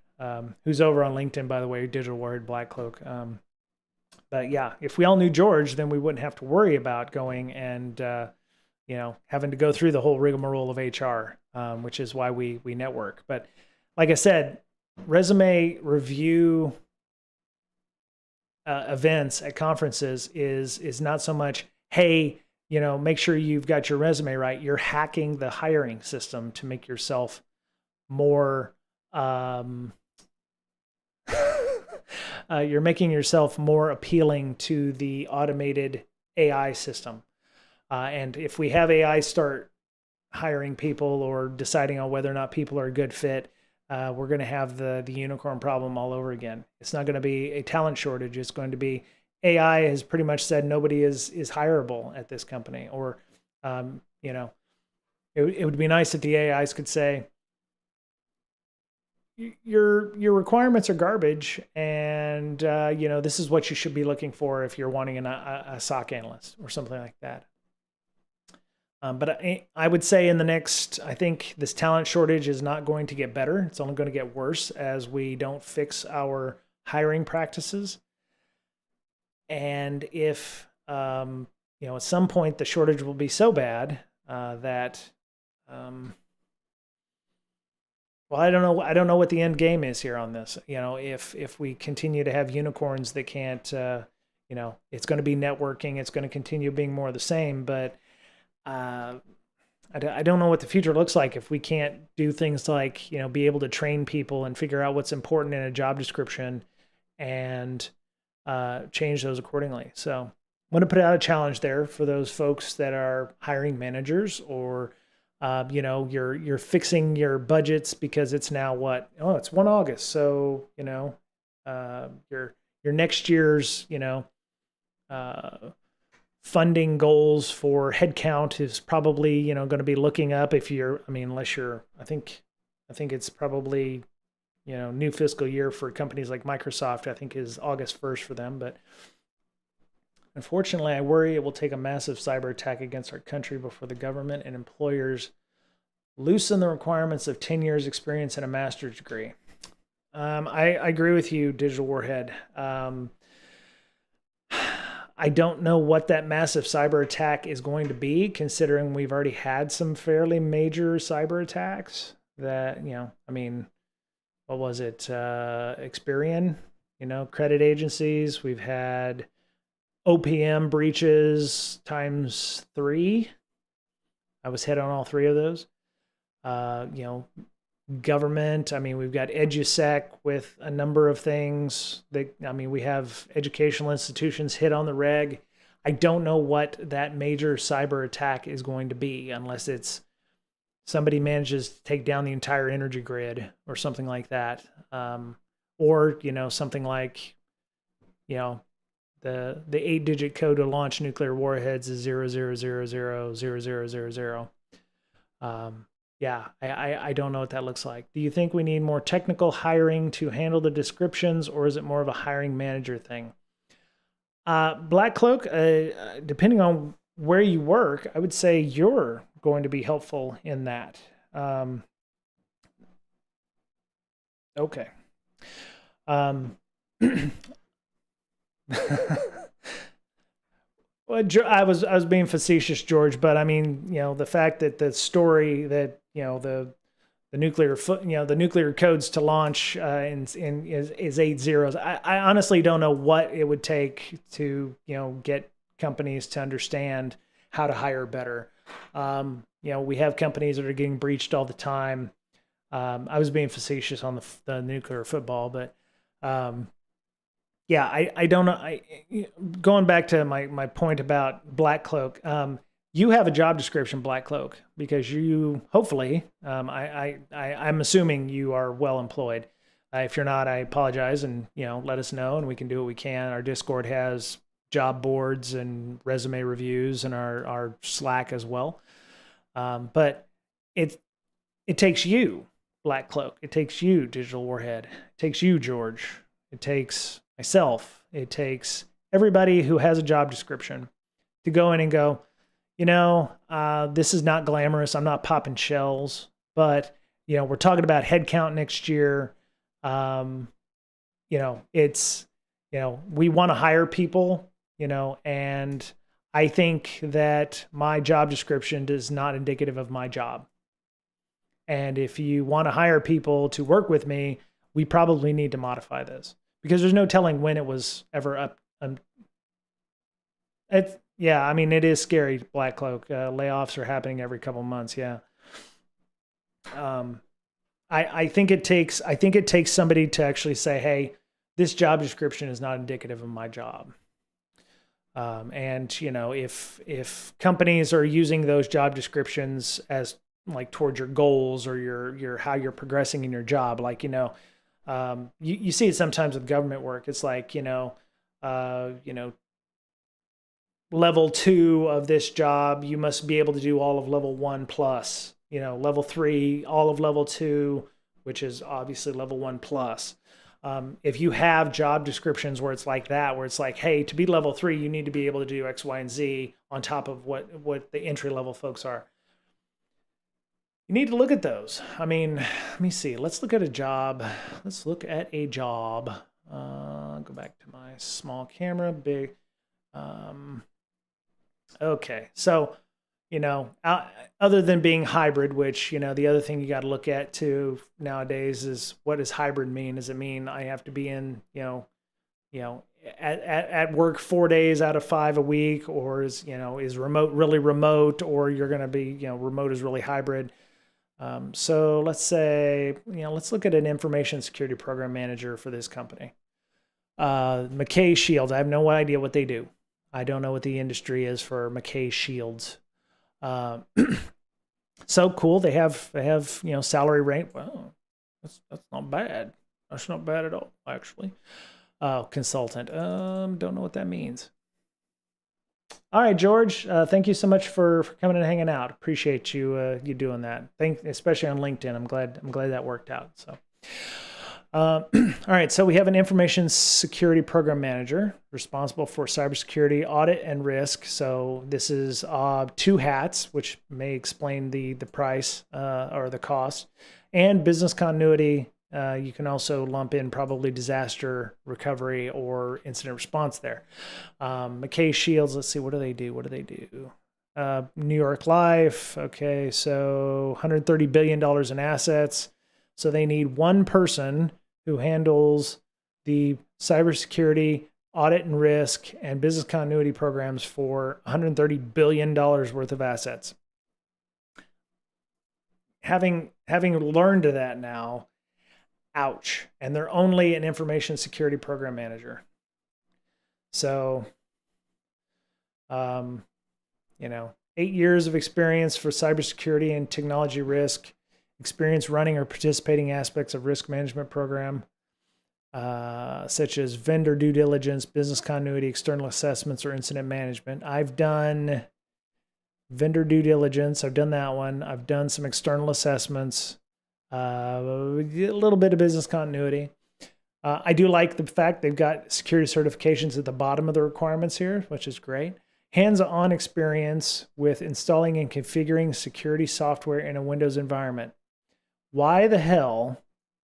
who's over on LinkedIn, by the way, Digital Warhead Black Cloak. But yeah, if we all knew George, then we wouldn't have to worry about going and, you know, having to go through the whole rigmarole of HR, which is why we network. But like I said, resume review events at conferences is not so much, hey, you know, make sure you've got your resume right. You're hacking the hiring system to make yourself more, you're making yourself more appealing to the automated AI system. And if we have AI start hiring people or deciding on whether or not people are a good fit, we're going to have the unicorn problem all over again. It's not going to be a talent shortage. It's going to be AI has pretty much said nobody is hireable at this company. Or, you know, it would be nice if the AIs could say, your requirements are garbage, and you know, this is what you should be looking for if you're wanting a SOC analyst or something like that. But I would say in the next, I think this talent shortage is not going to get better. It's only going to get worse as we don't fix our hiring practices. And if, you know, at some point the shortage will be so bad that, well, I don't know. I don't know what the end game is here on this. You know, if we continue to have unicorns that can't, you know, it's going to be networking. It's going to continue being more of the same, but I don't know what the future looks like if we can't do things like, you know, be able to train people and figure out what's important in a job description and change those accordingly. So I'm going to put out a challenge there for those folks that are hiring managers, or you know, you're fixing your budgets because it's now what? Oh, it's 1 August. So, you know, your next year's, you know, funding goals for headcount is probably, you know, going to be looking up if you're, I mean, unless you're, I think it's probably, you know, new fiscal year for companies like Microsoft, I think is August 1st for them. But unfortunately, I worry it will take a massive cyber attack against our country before the government and employers loosen the requirements of 10 years experience and a master's degree. I agree with you, Digital Warhead. I don't know what that massive cyber attack is going to be, considering we've already had some fairly major cyber attacks that, you know, I mean, what was it? Experian, you know, credit agencies. We've had OPM breaches times 3. I was hit on all 3 of those. You know, government. I mean, we've got EduSec with a number of things. I mean, we have educational institutions hit on the reg. I don't know what that major cyber attack is going to be, unless it's somebody manages to take down the entire energy grid or something like that. Or, you know, something like, you know, the 8-digit code to launch nuclear warheads is 00000000. Yeah, I don't know what that looks like. Do you think we need more technical hiring to handle the descriptions, or is it more of a hiring manager thing? Black Cloak, depending on where you work, I would say you're going to be helpful in that. Okay. Well, I was being facetious, George, but I mean, you know, the fact that the story that, you know, the nuclear the nuclear codes to launch is 8 zeros. I honestly don't know what it would take to, you know, get companies to understand how to hire better. You know, we have companies that are getting breached all the time. I was being facetious on the nuclear football, but yeah, I don't know. Going back to my point about Black Cloak, you have a job description, Black Cloak, because you hopefully, I'm assuming you are well employed. If you're not, I apologize, and, you know, let us know, and we can do what we can. Our Discord has job boards and resume reviews, and our Slack as well. But it takes you, Black Cloak. It takes you, Digital Warhead. It takes you, George. It takes myself. It takes everybody who has a job description to go in and go, you know, this is not glamorous. I'm not popping shells, but, you know, we're talking about headcount next year. You know, it's, you know, we want to hire people, you know, and I think that my job description is not indicative of my job. And if you want to hire people to work with me, we probably need to modify this, because there's no telling when it was ever up. Yeah, I mean, it is scary, Black Cloak. Layoffs are happening every couple months. Yeah. I think it takes somebody to actually say, hey, this job description is not indicative of my job. And, you know, if companies are using those job descriptions as like towards your goals or your how you're progressing in your job, like, you know, you see it sometimes with government work. It's like, you know, level 2 of this job, you must be able to do all of level 1 plus, you know, level 3, all of level 2, which is obviously level 1 plus. If you have job descriptions where it's like that, where it's like, hey, to be level 3, you need to be able to do X, Y, and Z on top of what the entry level folks are. You need to look at those. I mean, let me see. Let's look at a job. Let's look at a job. Go back to my small camera. Big. Okay. So, you know, other than being hybrid, which, you know, the other thing you got to look at too nowadays is, what does hybrid mean? Does it mean I have to be in, you know, at work 4 days out of 5 a week, or is remote really remote, or you're going to be, you know, remote is really hybrid? So let's say, you know, let's look at an information security program manager for this company. McKay Shields. I have no idea what they do. I don't know what the industry is for McKay Shields. So cool. They have, you know, salary range. Well, that's not bad. That's not bad at all, actually. Consultant. Don't know what that means. All right, George. Thank you so much for coming and hanging out. Appreciate you doing that. Especially on LinkedIn. I'm glad that worked out. So, all right. So we have an information security program manager responsible for cybersecurity audit and risk. So this is two hats, which may explain the price or the cost, and business continuity. You can also lump in probably disaster recovery or incident response there. McKay Shields, let's see, what do they do? New York Life, okay, so $130 billion in assets. So they need one person who handles the cybersecurity, audit and risk, and business continuity programs for $130 billion worth of assets. Having learned of that now, ouch. And they're only an information security program manager. So, 8 years of experience for cybersecurity and technology risk, experience running or participating aspects of risk management program, such as vendor due diligence, business continuity, external assessments, or incident management. I've done vendor due diligence. I've done that one. I've done some external assessments, a little bit of business continuity. I do like the fact they've got security certifications at the bottom of the requirements here, which is great. Hands-on experience with installing and configuring security software in a Windows environment. Why the hell,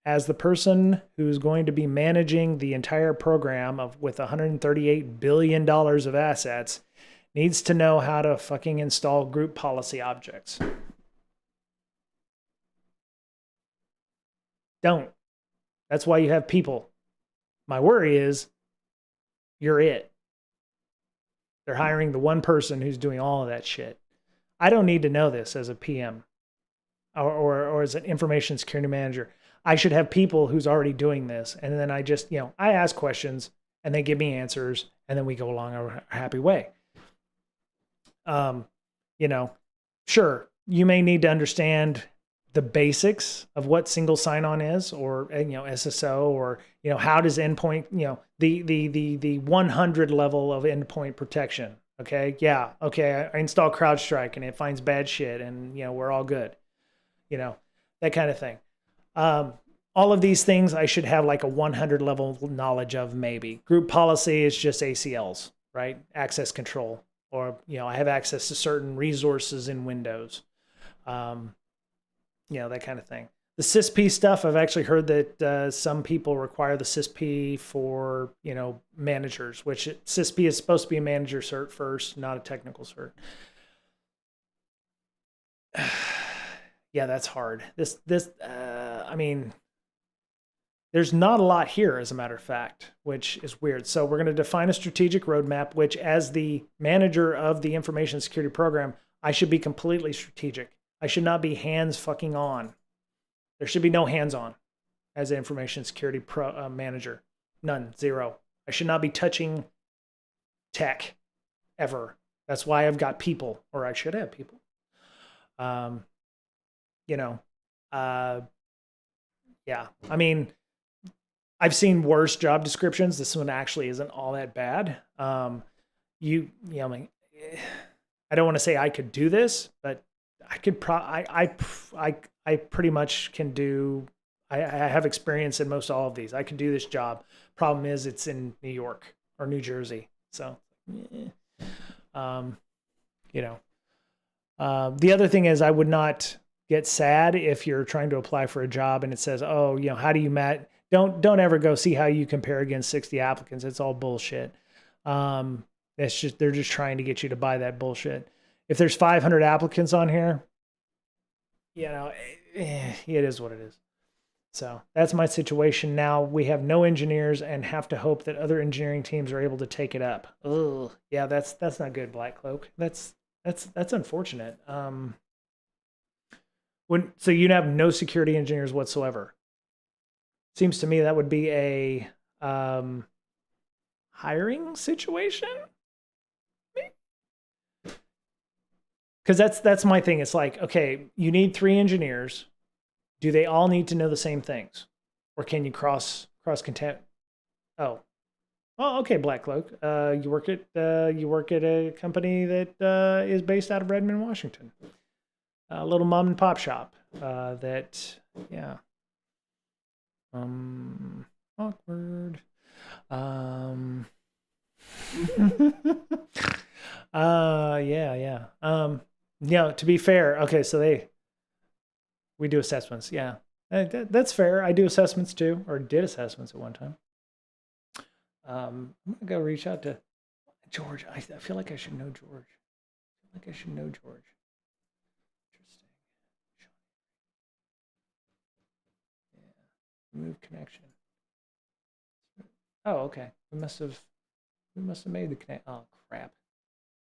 as the person who's going to be managing the entire program with $138 billion of assets, needs to know how to fucking install group policy objects? Don't. That's why you have people. My worry is you're it. They're hiring the one person who's doing all of that shit. I don't need to know this as a PM or as an information security manager. I should have people who's already doing this. And then I just, I ask questions and they give me answers and then we go along a happy way. Sure, you may need to understand the basics of what single sign-on is, or SSO, or how does endpoint, the 100 level of endpoint protection. Okay, yeah, okay, I install CrowdStrike and it finds bad shit, and we're all good. That kind of thing. All of these things I should have like a 100 level knowledge of. Maybe group policy is just ACLs, right? Access control, or I have access to certain resources in Windows. That kind of thing. The CISP stuff, I've actually heard that some people require the CISP for, managers, which CISP is supposed to be a manager cert first, not a technical cert. Yeah, that's hard. There's not a lot here, as a matter of fact, which is weird. So we're going to define a strategic roadmap, which as the manager of the information security program, I should be completely strategic. I should not be hands fucking on. There should be no hands on as an information security manager. None, zero. I should not be touching tech ever. That's why I've got people, or I should have people. Yeah. I've seen worse job descriptions. This one actually isn't all that bad. I don't want to say I could do this, but I could I pretty much can do. I have experience in most all of these. I could do this job. Problem is, it's in New York or New Jersey. So, the other thing is, I would not get sad if you're trying to apply for a job and it says, "Oh, how do you match?" Don't ever go see how you compare against 60 applicants. It's all bullshit. They're just trying to get you to buy that bullshit. If there's 500 applicants on here, it is what it is. So that's my situation now. We have no engineers and have to hope that other engineering teams are able to take it up. Ugh. Yeah, that's not good, Black Cloak. That's unfortunate. So you'd have no security engineers whatsoever. Seems to me that would be a hiring situation. Because that's my thing. It's like, okay, you need 3 engineers. Do they all need to know the same things, or can you cross content? Oh, Oh, okay, Black Cloak. You work at a company that is based out of Redmond, Washington. A little mom and pop shop. That yeah. Awkward. Um. Yeah, yeah. To be fair, okay, so we do assessments. Yeah, that's fair. I do assessments too, or did assessments at one time. I'm gonna go reach out to George. I feel like I should know George. I feel like I should know George. Interesting. Yeah. Remove connection. Oh, okay. We must have made the connect. Oh crap.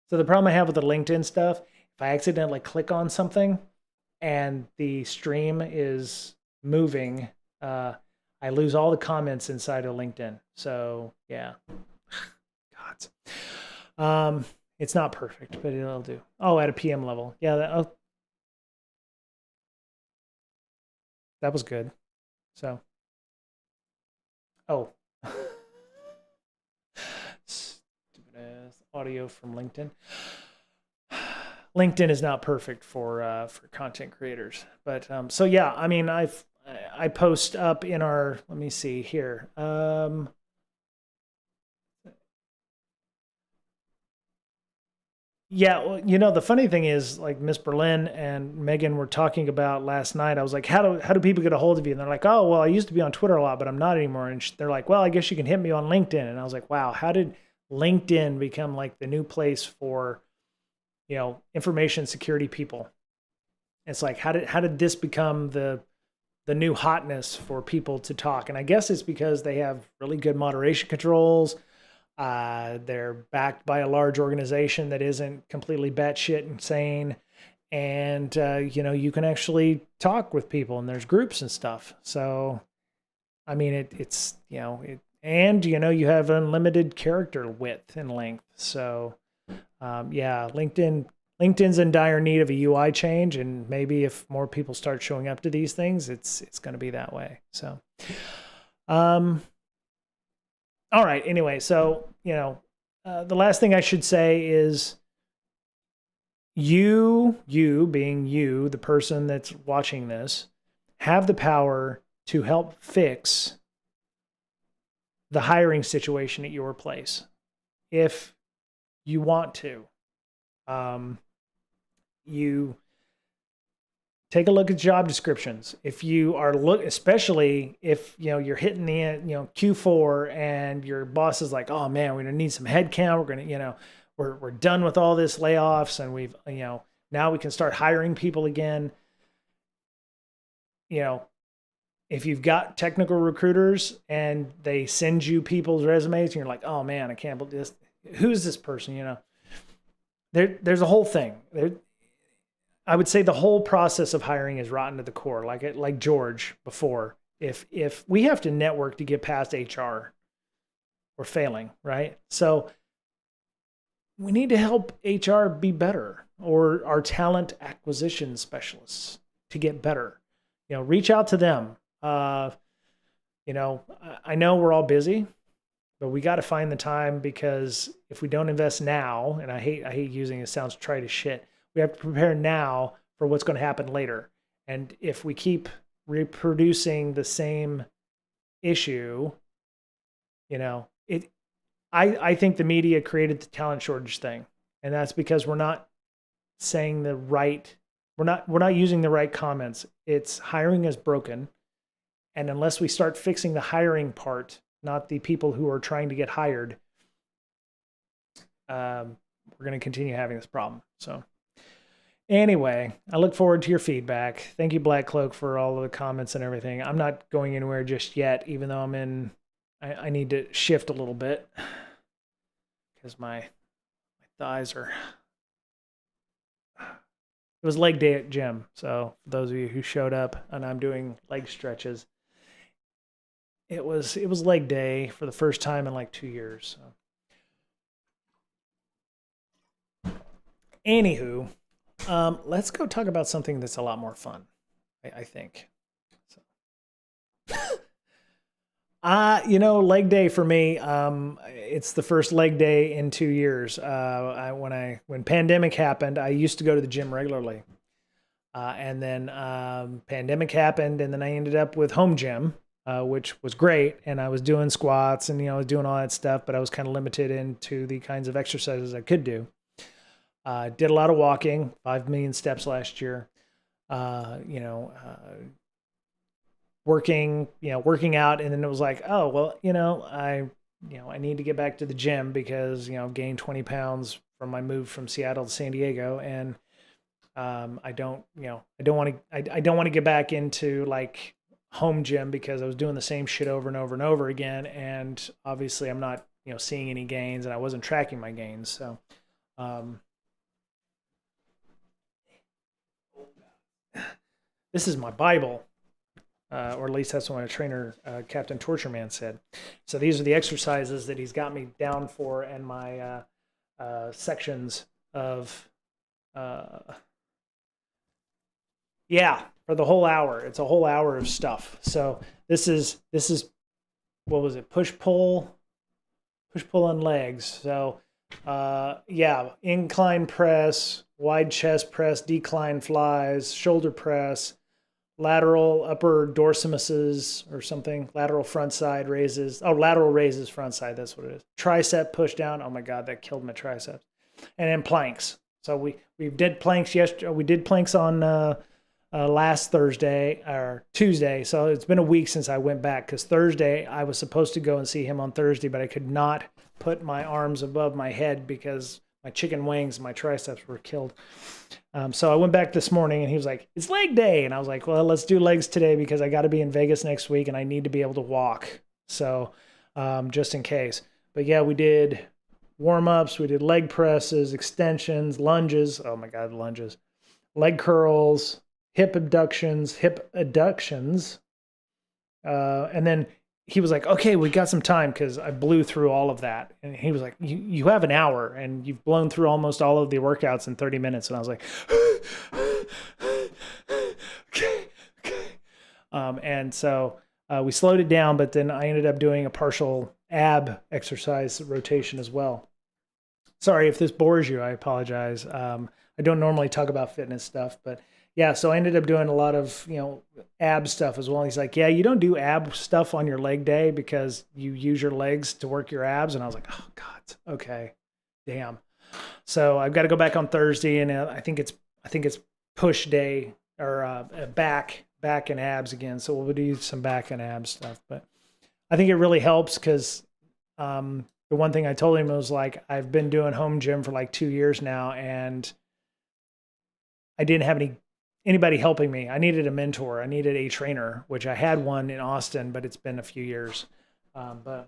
So the problem I have with the LinkedIn stuff, if I accidentally click on something and the stream is moving, uh, I lose all the comments inside of LinkedIn. So yeah, God, it's not perfect, but it'll do. Oh, at a PM level, yeah. That was good. So, oh, stupid ass audio from LinkedIn. LinkedIn is not perfect for content creators, but so yeah, I mean, I post up in our, let me see here. Yeah, well, the funny thing is, like Miss Berlin and Megan were talking about last night. I was like, how do people get a hold of you? And they're like, oh, well, I used to be on Twitter a lot, but I'm not anymore. And they're like, well, I guess you can hit me on LinkedIn. And I was like, wow, how did LinkedIn become like the new place for information security people? It's like, how did this become the new hotness for people to talk? And I guess it's because they have really good moderation controls. They're backed by a large organization that isn't completely batshit insane, and you can actually talk with people, and there's groups and stuff. So, I mean, and you have unlimited character width and length. So, yeah, LinkedIn's in dire need of a UI change, and maybe if more people start showing up to these things, it's going to be that way. So, um, all right. Anyway, so the last thing I should say is you being you, the person that's watching this, have the power to help fix the hiring situation at your place if you want to. You take a look at job descriptions. If you are especially if you're hitting the Q4 and your boss is like, oh man, we're gonna need some headcount. We're gonna we're done with all this layoffs, and we've now we can start hiring people again. If you've got technical recruiters and they send you people's resumes and you're like, oh man, I can't believe this. Who's this person? There's a whole thing. I would say the whole process of hiring is rotten to the core. Like George before, if we have to network to get past HR, we're failing, right? So we need to help HR be better, or our talent acquisition specialists to get better. Reach out to them. I know we're all busy, but we got to find the time, because if we don't invest now, and I hate using it, sounds trite as shit. We have to prepare now for what's going to happen later. And if we keep reproducing the same issue, I think the media created the talent shortage thing. And that's because we're not saying we're not using the right comments. It's hiring is broken. And unless we start fixing the hiring part, not the people who are trying to get hired, we're going to continue having this problem. So anyway, I look forward to your feedback. Thank you, Black Cloak, for all of the comments and everything. I'm not going anywhere just yet, even though I need to shift a little bit because my thighs are. It was leg day at gym. So for those of you who showed up, and I'm doing leg stretches, it was leg day for the first time in like 2 years. So. Anywho, let's go talk about something that's a lot more fun, I think. So. Leg day for me, it's the first leg day in 2 years. When pandemic happened, I used to go to the gym regularly. And then pandemic happened, and then I ended up with home gym, which was great. And I was doing squats and, I was doing all that stuff, but I was kind of limited into the kinds of exercises I could do. Did a lot of walking, 5 million steps last year. Working out. And then it was like, oh, well, I need to get back to the gym because, I've gained 20 pounds from my move from Seattle to San Diego. And I don't want to get back into like home gym because I was doing the same shit over and over and over again. And obviously I'm not, seeing any gains, and I wasn't tracking my gains. So, this is my Bible, or at least that's what my trainer, Captain Tortureman, said. So these are the exercises that he's got me down for, and my sections of, for the whole hour. It's a whole hour of stuff. So this is what was it? Push pull on legs. So incline press, wide chest press, decline flies, shoulder press, lateral upper dorsimuses or something, lateral front side raises. Oh, lateral raises front side. That's what it is. Tricep push down. Oh my God, that killed my triceps. And then planks. So we did planks yesterday. We did planks on last Thursday or Tuesday. So it's been a week since I went back, because Thursday I was supposed to go and see him on Thursday, but I could not put my arms above my head because my chicken wings, my triceps were killed. So I went back this morning, and he was like, it's leg day. And I was like, well, let's do legs today because I got to be in Vegas next week and I need to be able to walk. So just in case. But yeah, we did warm-ups, we did leg presses, extensions, lunges. Oh my God, lunges. Leg curls, hip adductions. And then he was like, okay, we got some time, because I blew through all of that. And he was like, you have an hour and you've blown through almost all of the workouts in 30 minutes. And I was like, okay. And so we slowed it down, but then I ended up doing a partial ab exercise rotation as well. Sorry if this bores you, I apologize. I don't normally talk about fitness stuff, but yeah, so I ended up doing a lot of, ab stuff as well. He's like, yeah, you don't do ab stuff on your leg day because you use your legs to work your abs. And I was like, oh God, okay, damn. So I've got to go back on Thursday, and I think it's push day, or back and abs again. So we'll do some back and abs stuff. But I think it really helps because the one thing I told him was like, I've been doing home gym for like 2 years now, and I didn't have anybody helping me. I needed a mentor. I needed a trainer, which I had one in Austin, but it's been a few years. I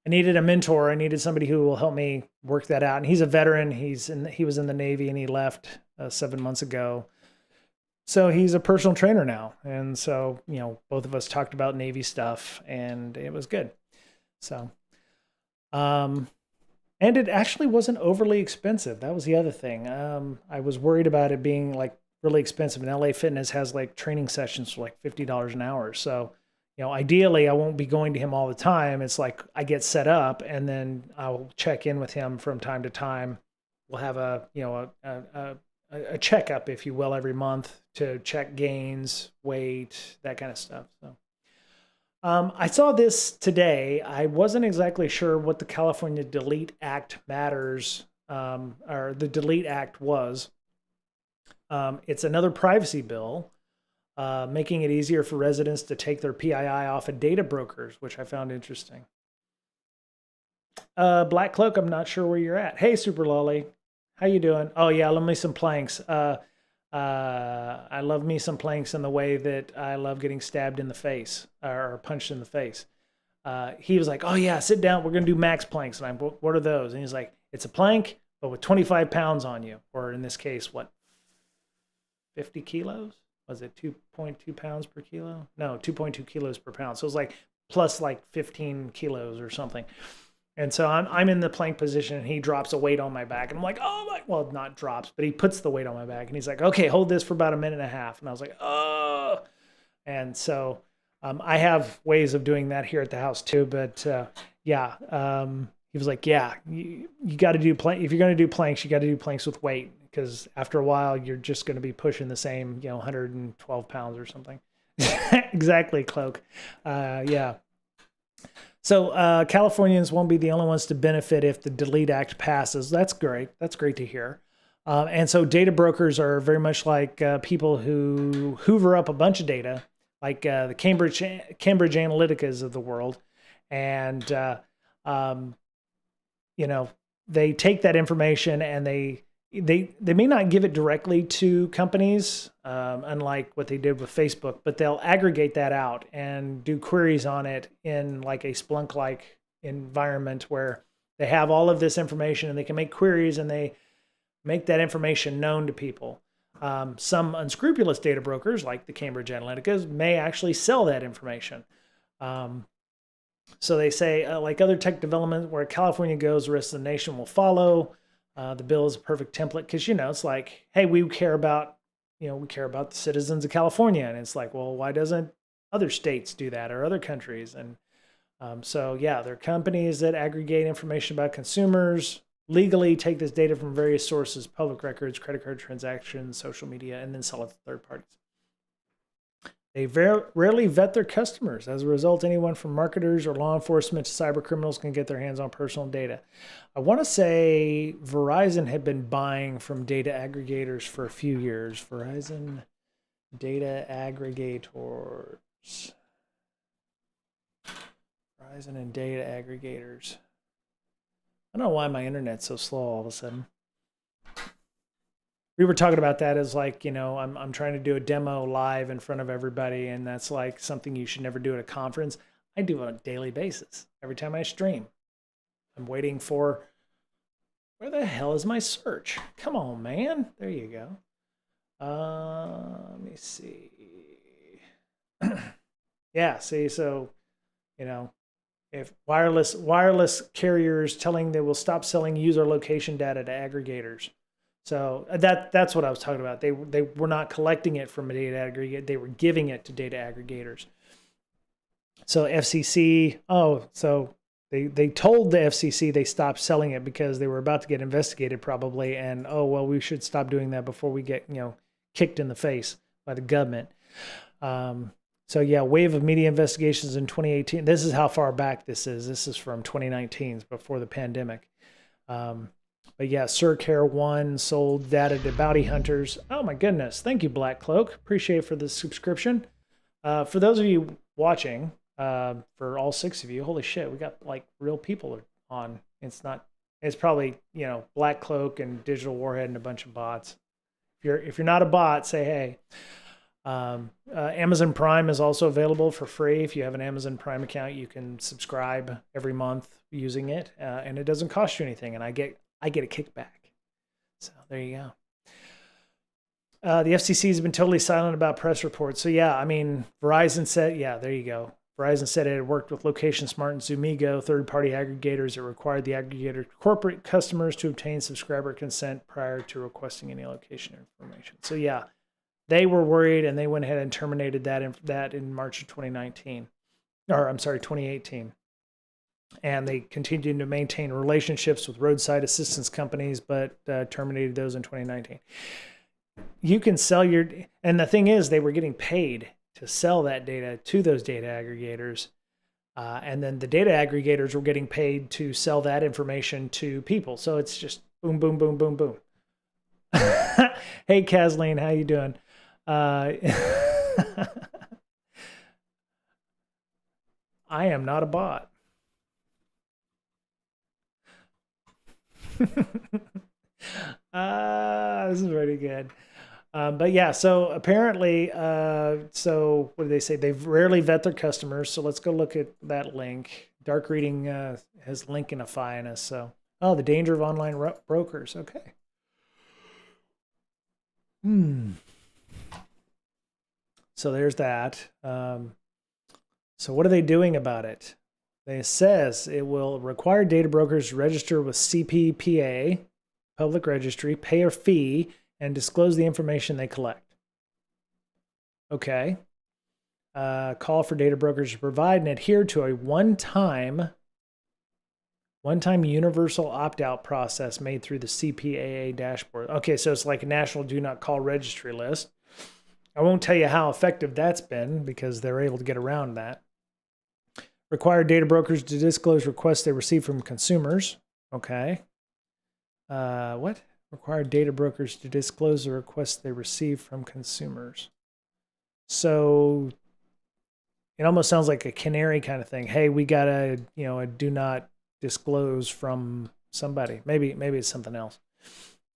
needed a mentor. I needed somebody who will help me work that out. And he's a veteran. He was in the Navy, and he left 7 months ago. So he's a personal trainer now. And so, both of us talked about Navy stuff, and it was good. So, and it actually wasn't overly expensive. That was the other thing. I was worried about it being like really expensive. And LA Fitness has like training sessions for like $50 an hour. So, ideally I won't be going to him all the time. It's like I get set up, and then I'll check in with him from time to time. We'll have a checkup, if you will, every month to check gains, weight, that kind of stuff. So. I saw this today. I wasn't exactly sure what the California Delete Act matters, or the Delete Act was. It's another privacy bill, making it easier for residents to take their PII off of data brokers, which I found interesting. Black Cloak, I'm not sure where you're at. Hey, Super Lolly, how you doing? Oh yeah, love me some planks. I love me some planks in the way that I love getting stabbed in the face or punched in the face. He was like, oh yeah, sit down. We're going to do max planks. And what are those? And he's like, it's a plank, but with 25 pounds on you. Or in this case, 50 kilos? Was it 2.2 pounds per kilo? No, 2.2 kilos per pound. So it was like plus like 15 kilos or something. And so I'm in the plank position, and he drops a weight on my back. And I'm like, oh my, well, not drops, but he puts the weight on my back. And he's like, okay, hold this for about a minute and a half. And I was like, oh. And so I have ways of doing that here at the house too, but yeah, he was like, yeah, you got to do if you're going to do planks, you got to do planks with weight, because after a while you're just going to be pushing the same, 112 pounds or something. Exactly, Cloak. Yeah. So Californians won't be the only ones to benefit if the Delete Act passes. That's great. That's great to hear. And so data brokers are very much like people who hoover up a bunch of data, like the Cambridge Analyticas of the world, and um, they take that information and they may not give it directly to companies, unlike what they did with Facebook, but they'll aggregate that out and do queries on it in like a Splunk-like environment where they have all of this information and they can make queries and they make that information known to people. Some unscrupulous data brokers, like the Cambridge Analytica, may actually sell that information. So they say, like other tech development, where California goes, the rest of the nation will follow. The bill is a perfect template because, it's like, hey, we care about the citizens of California. And it's like, well, why doesn't other states do that, or other countries? And so, yeah, there are companies that aggregate information about consumers, legally take this data from various sources, public records, credit card transactions, social media, and then sell it to third parties. They rarely vet their customers. As a result, anyone from marketers or law enforcement to cyber criminals can get their hands on personal data. I want to say Verizon had been buying from data aggregators for a few years. Verizon data aggregators. Verizon and data aggregators. I don't know why my internet's so slow all of a sudden. We were talking about that as like, I'm trying to do a demo live in front of everybody, and that's like something you should never do at a conference. I do it on a daily basis. Every time I stream, I'm waiting for, where the hell is my search? Come on, man. There you go. Let me see. Yeah, see, so, if wireless carriers telling they will stop selling user location data to aggregators. So that's what I was talking about. They were not collecting it from a data aggregator. They were giving it to data aggregators. So FCC, so they told the FCC they stopped selling it because they were about to get investigated probably. And, we should stop doing that before we get, kicked in the face by the government. So yeah, wave of media investigations in 2018. This is how far back this is. This is from 2019, before the pandemic. But yeah, Surcare One sold data to bounty hunters. Oh my goodness. Thank you, Black Cloak. Appreciate it for the subscription. For those of you watching, for all 6 of you, holy shit, we got like real people on. It's probably, Black Cloak and Digital Warhead and a bunch of bots. If you're not a bot, say hey. Amazon Prime is also available for free. If you have an Amazon Prime account, you can subscribe every month using it, and it doesn't cost you anything. And I get a kickback. So there you go. The FCC has been totally silent about press reports. So yeah, I mean, Verizon said, yeah, there you go. Verizon said it had worked with Location Smart and Zumigo, third-party aggregators that required the aggregator corporate customers to obtain subscriber consent prior to requesting any location information. So yeah, they were worried, and they went ahead and terminated that in March of 2019, or I'm sorry, 2018. And they continued to maintain relationships with roadside assistance companies, but terminated those in 2019. You can sell and the thing is, they were getting paid to sell that data to those data aggregators. And then the data aggregators were getting paid to sell that information to people. So it's just boom, boom, boom, boom, boom. Hey, Kathleen, how you doing? I am not a bot. This is pretty good. But yeah, so apparently, so what do they say? They rarely vet their customers. So let's go look at that link. Dark reading has Linkinify in us. So, the danger of online brokers. Okay. So there's that. So what are they doing about it? It says it will require data brokers to register with CPPA, public registry, pay a fee, and disclose the information they collect. Okay. call for data brokers to provide and adhere to a one-time universal opt-out process made through the CPAA dashboard. Okay, so it's like a national do not call registry list. I won't tell you how effective that's been because they're able to get around that. Require data brokers to disclose requests they receive from consumers. Okay. What? Require data brokers to disclose the requests they receive from consumers. So it almost sounds like a canary kind of thing. Hey, we got a do not disclose from somebody. Maybe it's something else.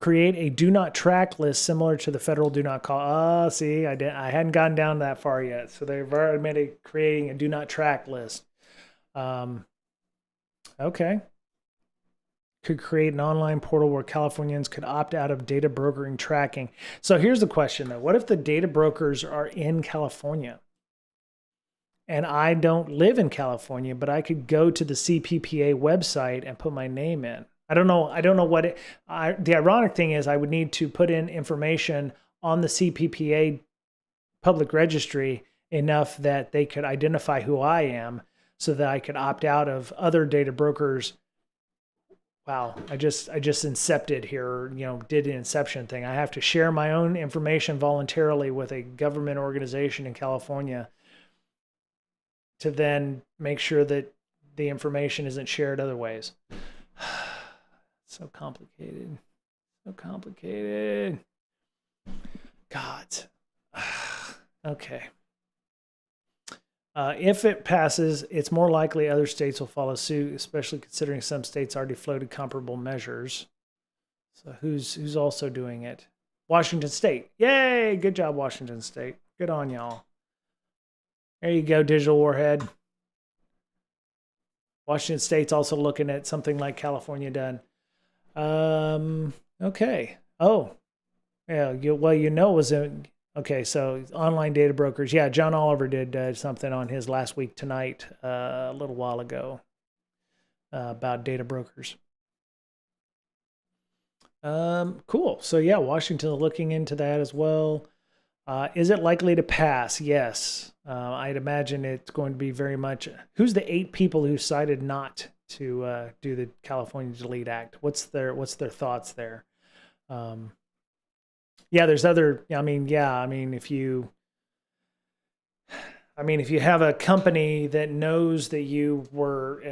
Create a do not track list similar to the federal do not call. See, I hadn't gotten down that far yet. So they've already admitted creating a do not track list. Okay. Could create an online portal where Californians could opt out of data brokering tracking. So here's the question though. What if the data brokers are in California? And I don't live in California, but I could go to the CPPA website and put my name in. I don't know what the ironic thing is I would need to put in information on the CPPA public registry enough that they could identify who I am so that I could opt out of other data brokers. Wow, I just incepted here, did an inception thing. I have to share my own information voluntarily with a government organization in California to then make sure that the information isn't shared other ways. So complicated. So complicated. God. Okay. If it passes, it's more likely other states will follow suit, especially considering some states already floated comparable measures. So who's also doing it? Washington State. Yay! Good job, Washington State. Good on y'all. There you go, Digital Warhead. Washington State's also looking at something like California done. Okay. Oh, yeah. It was in. Okay, so online data brokers. Yeah, John Oliver did something on his Last Week Tonight a little while ago about data brokers. Cool. So yeah, Washington looking into that as well. Is it likely to pass? Yes. I'd imagine it's going to be very much. Who's the 8 people who decided not to do the California Delete Act? What's their thoughts there? Yeah, there's other. If you have a company that knows that you were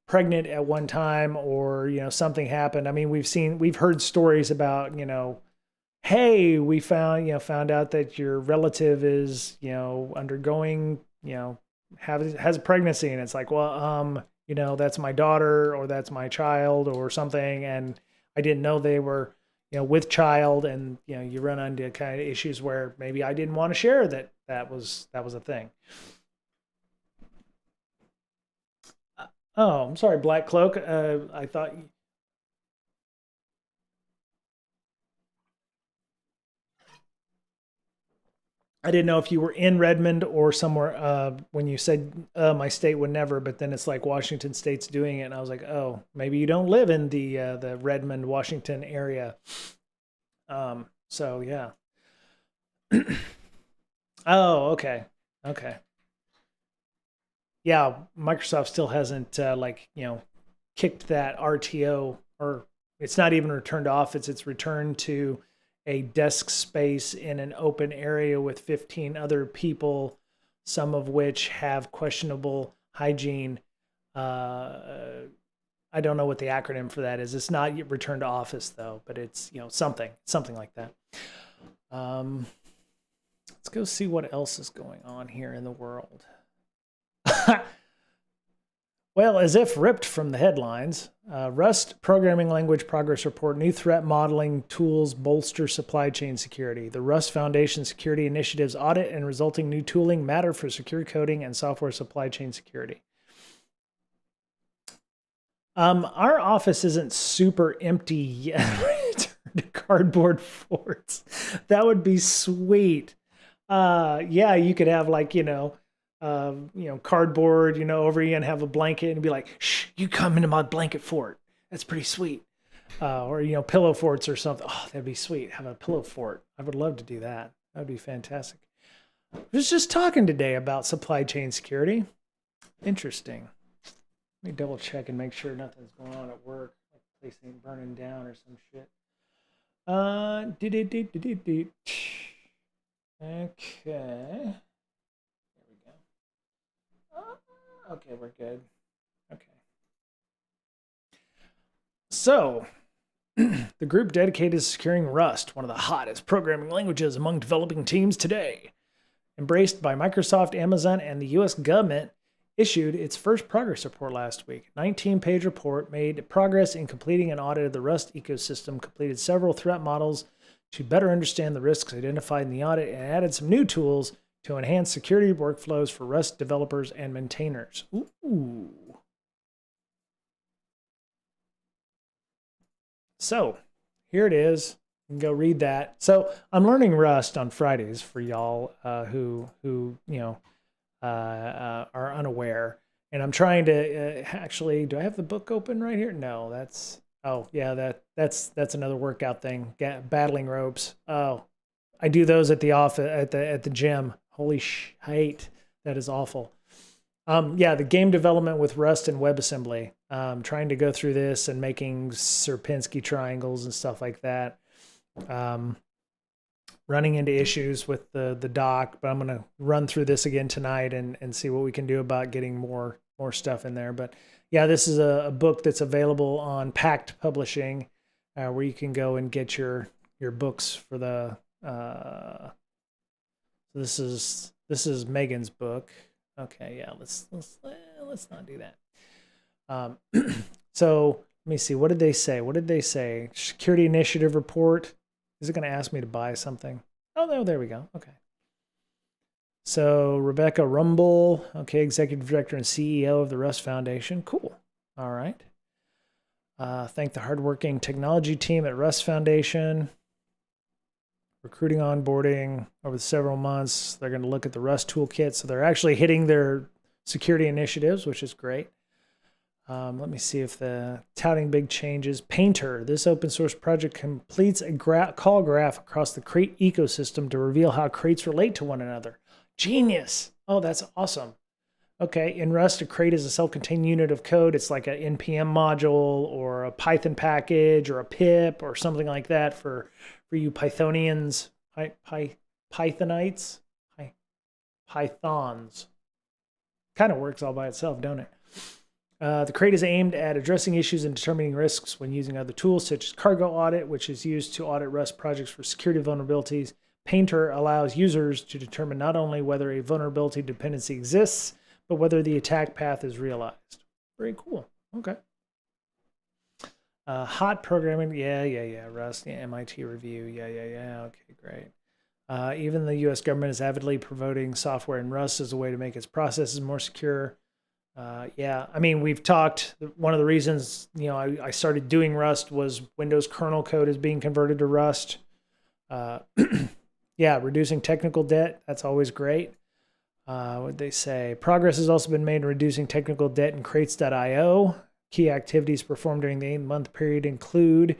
pregnant at one time, or something happened. I mean, we've heard stories about hey, we found out that your relative is undergoing has a pregnancy, and it's like, well, that's my daughter or that's my child or something, and I didn't know they were with child, and you run into kind of issues where maybe I didn't want to share that was a thing. Oh, I'm sorry, Black Cloak. I thought. I didn't know if you were in Redmond or somewhere when you said my state would never, but then it's like Washington State's doing it, and I was like, oh, maybe you don't live in the Redmond, Washington area. So yeah. Oh, okay. Yeah, Microsoft still hasn't kicked that RTO, or it's not even returned to office. It's returned to a desk space in an open area with 15 other people, some of which have questionable hygiene. I don't know what the acronym for that is. It's not yet returned to office though, but it's something like that. Let's go see what else is going on here in the world. Well, as if ripped from the headlines, Rust programming language progress report, new threat modeling tools bolster supply chain security. The Rust Foundation Security Initiatives audit and resulting new tooling matter for secure coding and software supply chain security. Our office isn't super empty yet. To cardboard forts. That would be sweet. Yeah, you could have cardboard, over you and have a blanket and be like, shh, you come into my blanket fort. That's pretty sweet. Or, pillow forts or something. Oh, that'd be sweet. Have a pillow fort. I would love to do that. That'd be fantastic. I was just talking today about supply chain security. Interesting. Let me double check and make sure nothing's going on at work. Like the place ain't burning down or some shit. Did. Okay. There we go. Okay, we're good. Okay. So, the group dedicated to securing Rust, one of the hottest programming languages among developing teams today, embraced by Microsoft, Amazon, and the US government, issued its first progress report last week. 19-page report made progress in completing an audit of the Rust ecosystem, completed several threat models to better understand the risks identified in the audit, and added some new tools to enhance security workflows for Rust developers and maintainers. Ooh. So here it is. You can go read that. So I'm learning Rust on Fridays for y'all who are unaware. And I'm trying to actually. Do I have the book open right here? No, that's. Oh yeah, that's another workout thing. Battling ropes. Oh, I do those at the office at the gym. Holy shit, that is awful. Yeah, the game development with Rust and WebAssembly. Trying to go through this and making Sierpinski triangles and stuff like that. Running into issues with the doc, but I'm going to run through this again tonight and see what we can do about getting more stuff in there. But yeah, this is a book that's available on Pact Publishing, where you can go and get your books for the. This is Megan's book. Okay, yeah, let's not do that. So let me see. What did they say? Security Initiative report. Is it going to ask me to buy something? Oh, no, there we go. Okay. So Rebecca Rumble, okay, Executive Director and CEO of the Rust Foundation. Cool. All right. Thank the hardworking technology team at Rust Foundation. Recruiting, onboarding over several months. They're going to look at the Rust toolkit. So they're actually hitting their security initiatives, which is great. Let me see if the touting big changes. Painter, this open source project completes a call graph across the Crate ecosystem to reveal how crates relate to one another. Genius. Oh, that's awesome. Okay, in Rust, a crate is a self-contained unit of code. It's like an NPM module or a Python package or a pip or something like that for you Pythonians, Pythonites, Pythons. Kind of works all by itself, don't it? The crate is aimed at addressing issues and determining risks when using other tools, such as Cargo Audit, which is used to audit Rust projects for security vulnerabilities. Painter allows users to determine not only whether a vulnerability dependency exists, but whether the attack path is realized. Very cool. Okay. Hot programming. Yeah. Rust. Yeah, MIT review. Yeah. Okay, great. Even the U.S. government is avidly promoting software in Rust as a way to make its processes more secure. Yeah, I mean, we've talked, one of the reasons, I started doing Rust was Windows kernel code is being converted to Rust. Yeah, reducing technical debt. That's always great. What'd they say? Progress has also been made in reducing technical debt in crates.io. Key activities performed during the 8-month period include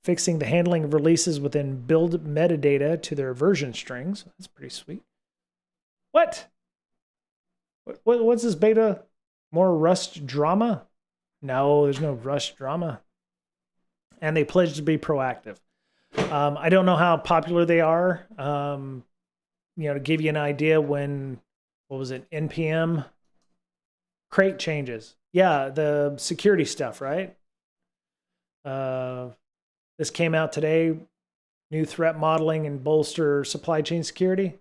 fixing the handling of releases within build metadata to their version strings. That's pretty sweet. What? What's this beta? More Rust drama? No, there's no Rust drama. And they pledge to be proactive. I don't know how popular they are. To give you an idea, when, what was it, NPM crate changes. Yeah, the security stuff, right? This came out today. New threat modeling and bolster supply chain security.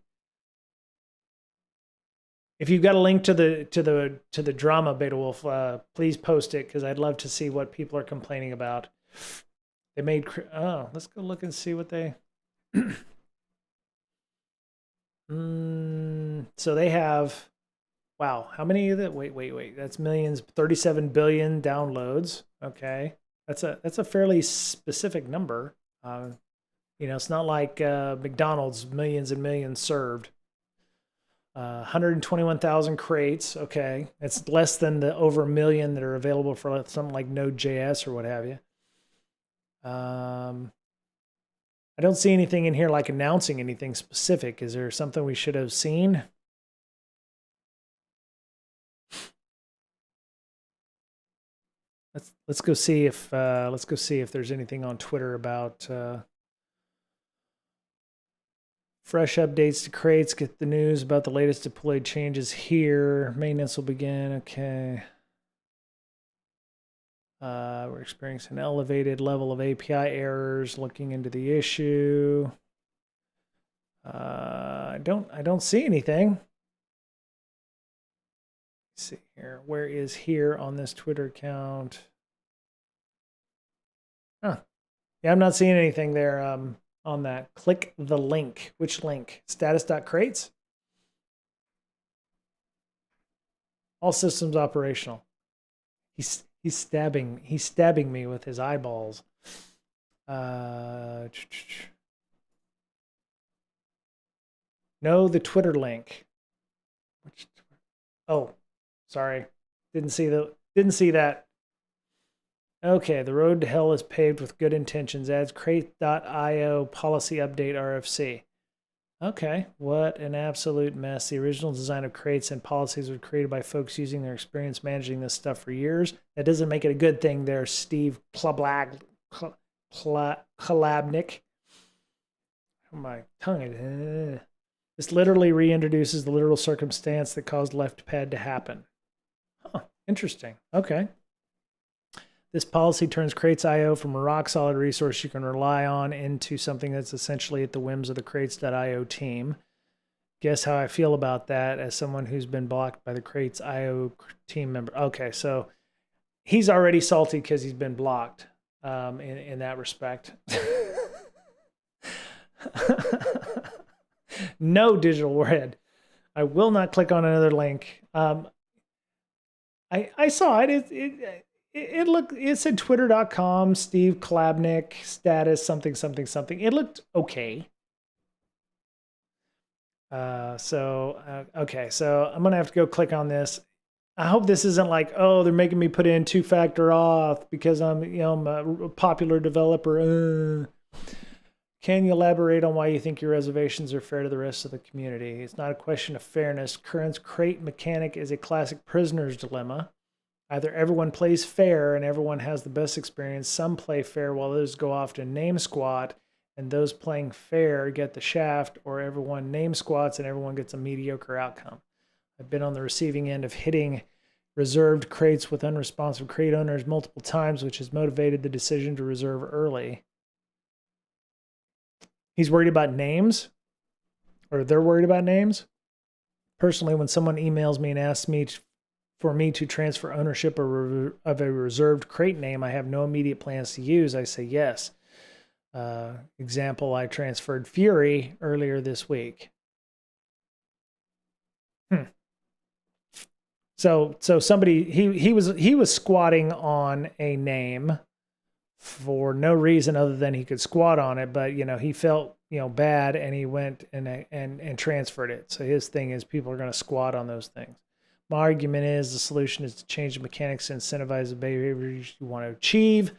If you've got a link to the drama, Beta Wolf, please post it, because I'd love to see what people are complaining about. They made, let's go look and see what they. So they have, wow, how many of that? Wait. That's millions, 37 billion downloads. Okay, that's a fairly specific number. It's not like McDonald's, millions and millions served. 121,000 crates. Okay, it's less than the over 1 million that are available for something like Node.js or what have you. I don't see anything in here like announcing anything specific. Is there something we should have seen? Let's go see if there's anything on Twitter about fresh updates to crates. Get the news about the latest deployed changes here. Maintenance will begin. Okay. We're experiencing an elevated level of API errors. Looking into the issue. I don't see anything. Let's see here. Where is here on this Twitter account? Huh. Yeah, I'm not seeing anything there on that. Click the link. Which link? Status.crates? All systems operational. He's stabbing me with his eyeballs. No, the Twitter link. Oh, sorry. Didn't see that. Okay, the road to hell is paved with good intentions. Adds crate.io policy update RFC. Okay, what an absolute mess. The original design of crates and policies were created by folks using their experience managing this stuff for years. That doesn't make it a good thing there, Steve Kalabnik. Oh, my tongue. This literally reintroduces the literal circumstance that caused LeftPad to happen. Huh, interesting. Okay. This policy turns Crates.io from a rock-solid resource you can rely on into something that's essentially at the whims of the Crates.io team. Guess how I feel about that as someone who's been blocked by the Crates.io team member. Okay, so he's already salty because he's been blocked in that respect. No, Digital Warhead. I will not click on another link. I saw it. It said twitter.com, Steve Kalabnik, status, something. It looked okay. Okay, so I'm going to have to go click on this. I hope this isn't like, oh, they're making me put in 2-factor auth because I'm a popular developer. Can you elaborate on why you think your reservations are fair to the rest of the community? It's not a question of fairness. Current's crate mechanic is a classic prisoner's dilemma. Either everyone plays fair and everyone has the best experience, some play fair while others go off to name squat, and those playing fair get the shaft, or everyone name squats and everyone gets a mediocre outcome. I've been on the receiving end of hitting reserved crates with unresponsive crate owners multiple times, which has motivated the decision to reserve early. He's worried about names, or they're worried about names. Personally, when someone emails me and asks me for me to transfer ownership of a reserved crate name I have no immediate plans to use, I say yes. Example, I transferred Fury earlier this week. So somebody, he was squatting on a name for no reason other than he could squat on it, but he felt bad and he went and transferred it. So his thing is people are going to squat on those things. My argument is the solution is to change the mechanics to incentivize the behaviors you want to achieve.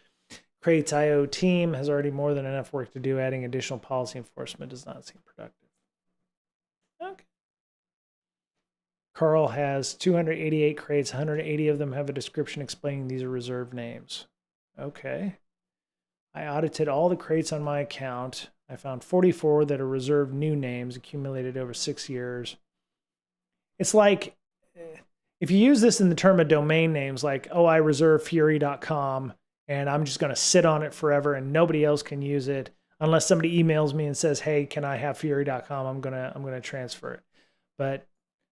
Crates.io team has already more than enough work to do. Adding additional policy enforcement does not seem productive. Okay. Carl has 288 crates. 180 of them have a description explaining these are reserved names. Okay. I audited all the crates on my account. I found 44 that are reserved new names accumulated over 6 years. It's like, if you use this in the term of domain names, like, oh, I reserve fury.com and I'm just going to sit on it forever and nobody else can use it unless somebody emails me and says, hey, can I have fury.com? I'm going to transfer it. But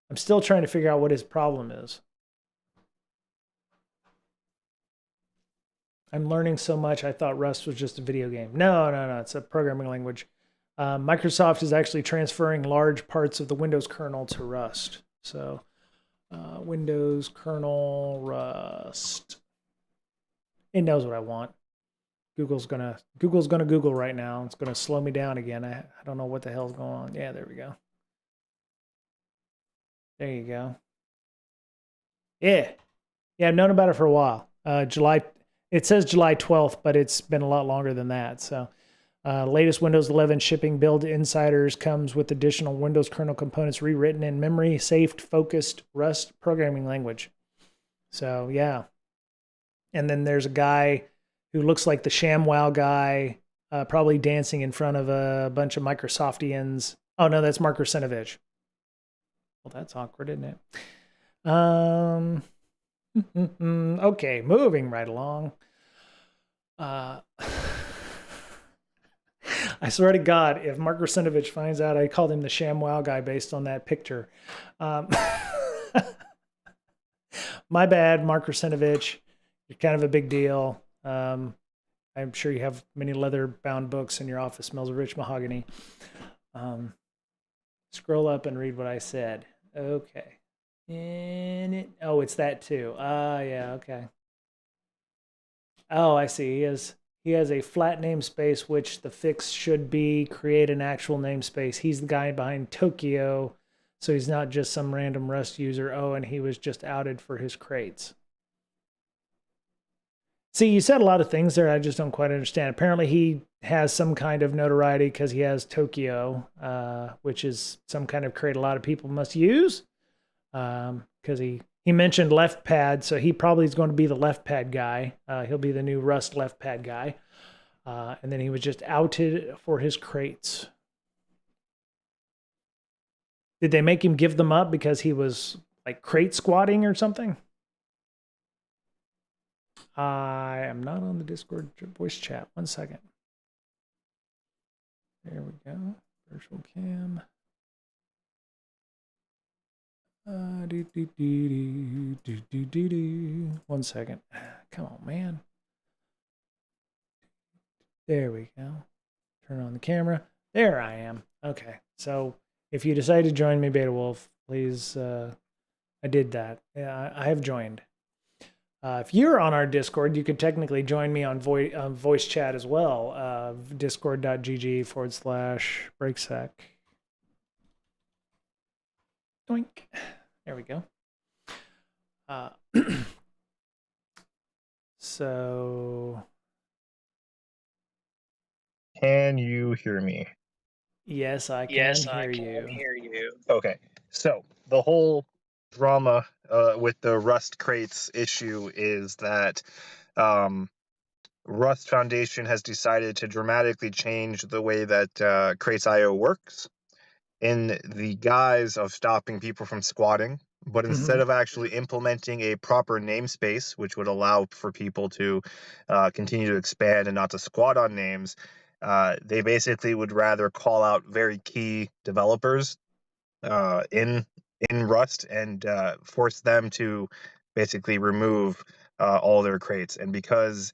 I'm still trying to figure out what his problem is. I'm learning so much. I thought Rust was just a video game. No. It's a programming language. Microsoft is actually transferring large parts of the Windows kernel to Rust. So Windows kernel Rust. It knows what I want. Google's gonna Google right now. It's gonna slow me down again. I don't know what the hell's going on. Yeah, there we go. There you go. Yeah, I've known about it for a while. July. It says July 12th, but it's been a lot longer than that. So Latest Windows 11 shipping build insiders comes with additional Windows kernel components rewritten in memory, safe, focused Rust programming language. So yeah. And then there's a guy who looks like the ShamWow guy, probably dancing in front of a bunch of Microsoftians. Oh no, that's Mark Russinovich. Well, that's awkward, isn't it? Okay, moving right along. I swear to God, if Mark Russinovich finds out I called him the ShamWow guy based on that picture, um, my bad, Mark Russinovich. You're kind of a big deal. I'm sure you have many leather-bound books, and your office smells of rich mahogany. Scroll up and read what I said. Okay. It's that too. Yeah, okay. Oh, I see. He has a flat namespace, which the fix should be create an actual namespace. He's the guy behind Tokyo, so he's not just some random Rust user. Oh, and he was just outed for his crates. See, you said a lot of things there I just don't quite understand. Apparently, he has some kind of notoriety because he has Tokyo, which is some kind of crate a lot of people must use. Because he mentioned left pad, so he probably is going to be the left pad guy. He'll be the new Rust left pad guy. And then he was just outed for his crates. Did they make him give them up because he was like crate squatting or something? I am not on the Discord voice chat. 1 second. There we go. Virtual cam. 1 second. Come on, man. There we go. Turn on the camera. There I am. Okay. So if you decide to join me, Beta Wolf, please. I did that. Yeah, I have joined. If you're on our Discord, you could technically join me on voice chat as well. Discord.gg/breaksec. Doink. There we go. So. Can you hear me? Yes, I can hear you. Okay. So the whole drama with the Rust crates issue is that Rust Foundation has decided to dramatically change the way that Crates.io works in the guise of stopping people from squatting. But instead of actually implementing a proper namespace, which would allow for people to continue to expand and not to squat on names, they basically would rather call out very key developers in Rust and force them to basically remove all their crates. And because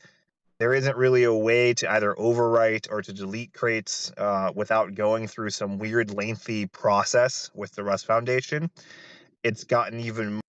there isn't really a way to either overwrite or to delete crates without going through some weird lengthy process with the Rust Foundation, it's gotten even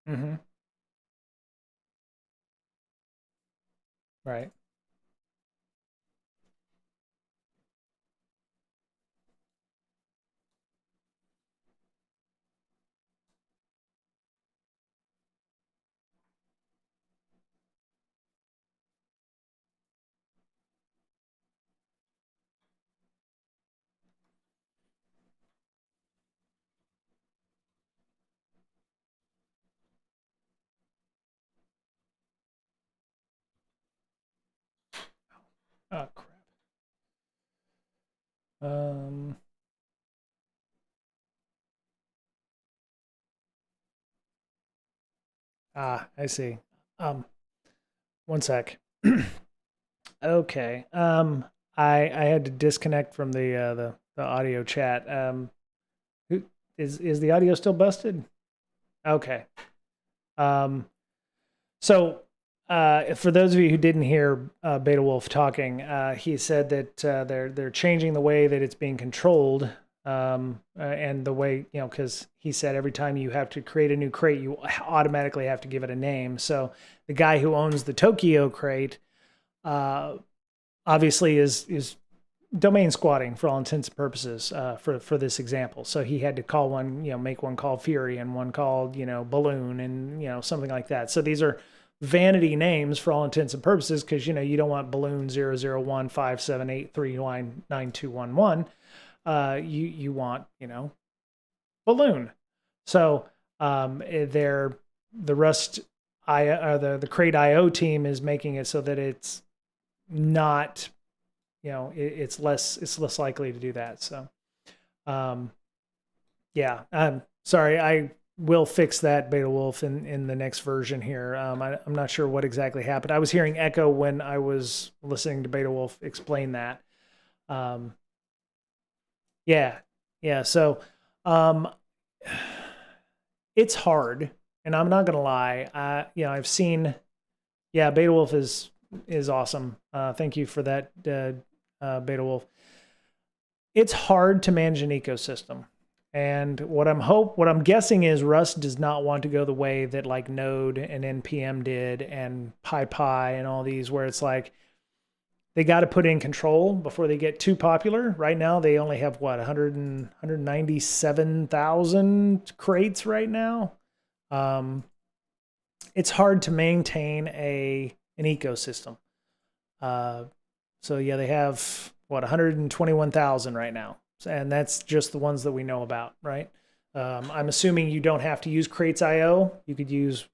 Mm-hmm. Right. Oh crap. Um. I see. Um. One sec. Okay. I had to disconnect from the audio chat. Who is the audio still busted? Okay. Um. So, for those of you who didn't hear Beta Wolf talking, he said that they're changing the way that it's being controlled, and the way, because he said every time you have to create a new crate, you automatically have to give it a name. So the guy who owns the Tokyo crate, obviously is domain squatting for all intents and purposes, for this example. So he had to call one, make one called Fury and one called, Balloon, and something like that. So these are vanity names for all intents and purposes, because you don't want Balloon 00157839211. You want Balloon. So the Rust the Crate IO team is making it so that it's not, it's less likely to do that. So yeah, I'm sorry. I will fix that, Beta Wolf, in the next version here. I'm not sure what exactly happened. I was hearing echo when I was listening to Beta Wolf explain that. Yeah. So it's hard, and I'm not gonna lie. I've seen. Yeah, Beta Wolf is awesome. Thank you for that, Beta Wolf. It's hard to manage an ecosystem. And what I'm guessing is Rust does not want to go the way that like Node and NPM did, and PyPy and all these, where it's like they got to put in control before they get too popular. Right now, they only have 197,000 crates right now. It's hard to maintain an ecosystem. So yeah, they have 121,000 right now. And that's just the ones that we know about, right? I'm assuming you don't have to use Crates.io. You could use,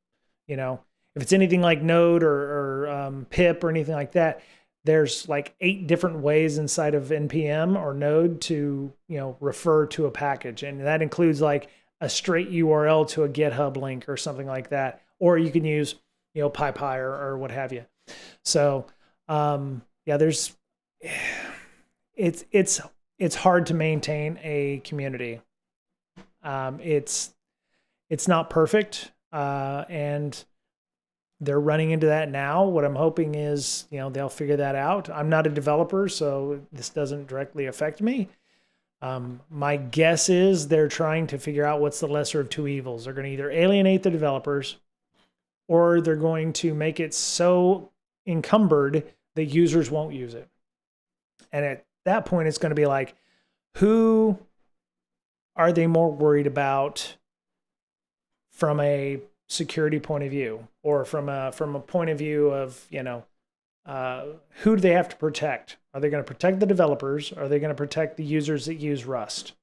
if it's anything like Node or pip or anything like that, there's like 8 different ways inside of NPM or Node to, refer to a package. And that includes like a straight URL to a GitHub link or something like that. Or you can use, PyPy or what have you. So, yeah, it's hard to maintain a community. It's not perfect, and they're running into that now. What I'm hoping is, they'll figure that out. I'm not a developer, so this doesn't directly affect me. My guess is they're trying to figure out what's the lesser of two evils. They're going to either alienate the developers, or they're going to make it so encumbered that users won't use it. And at that point, it's going to be like, who are they more worried about from a security point of view, or from a point of view of, who do they have to protect? Are they going to protect the developers? Are they going to protect the users that use Rust?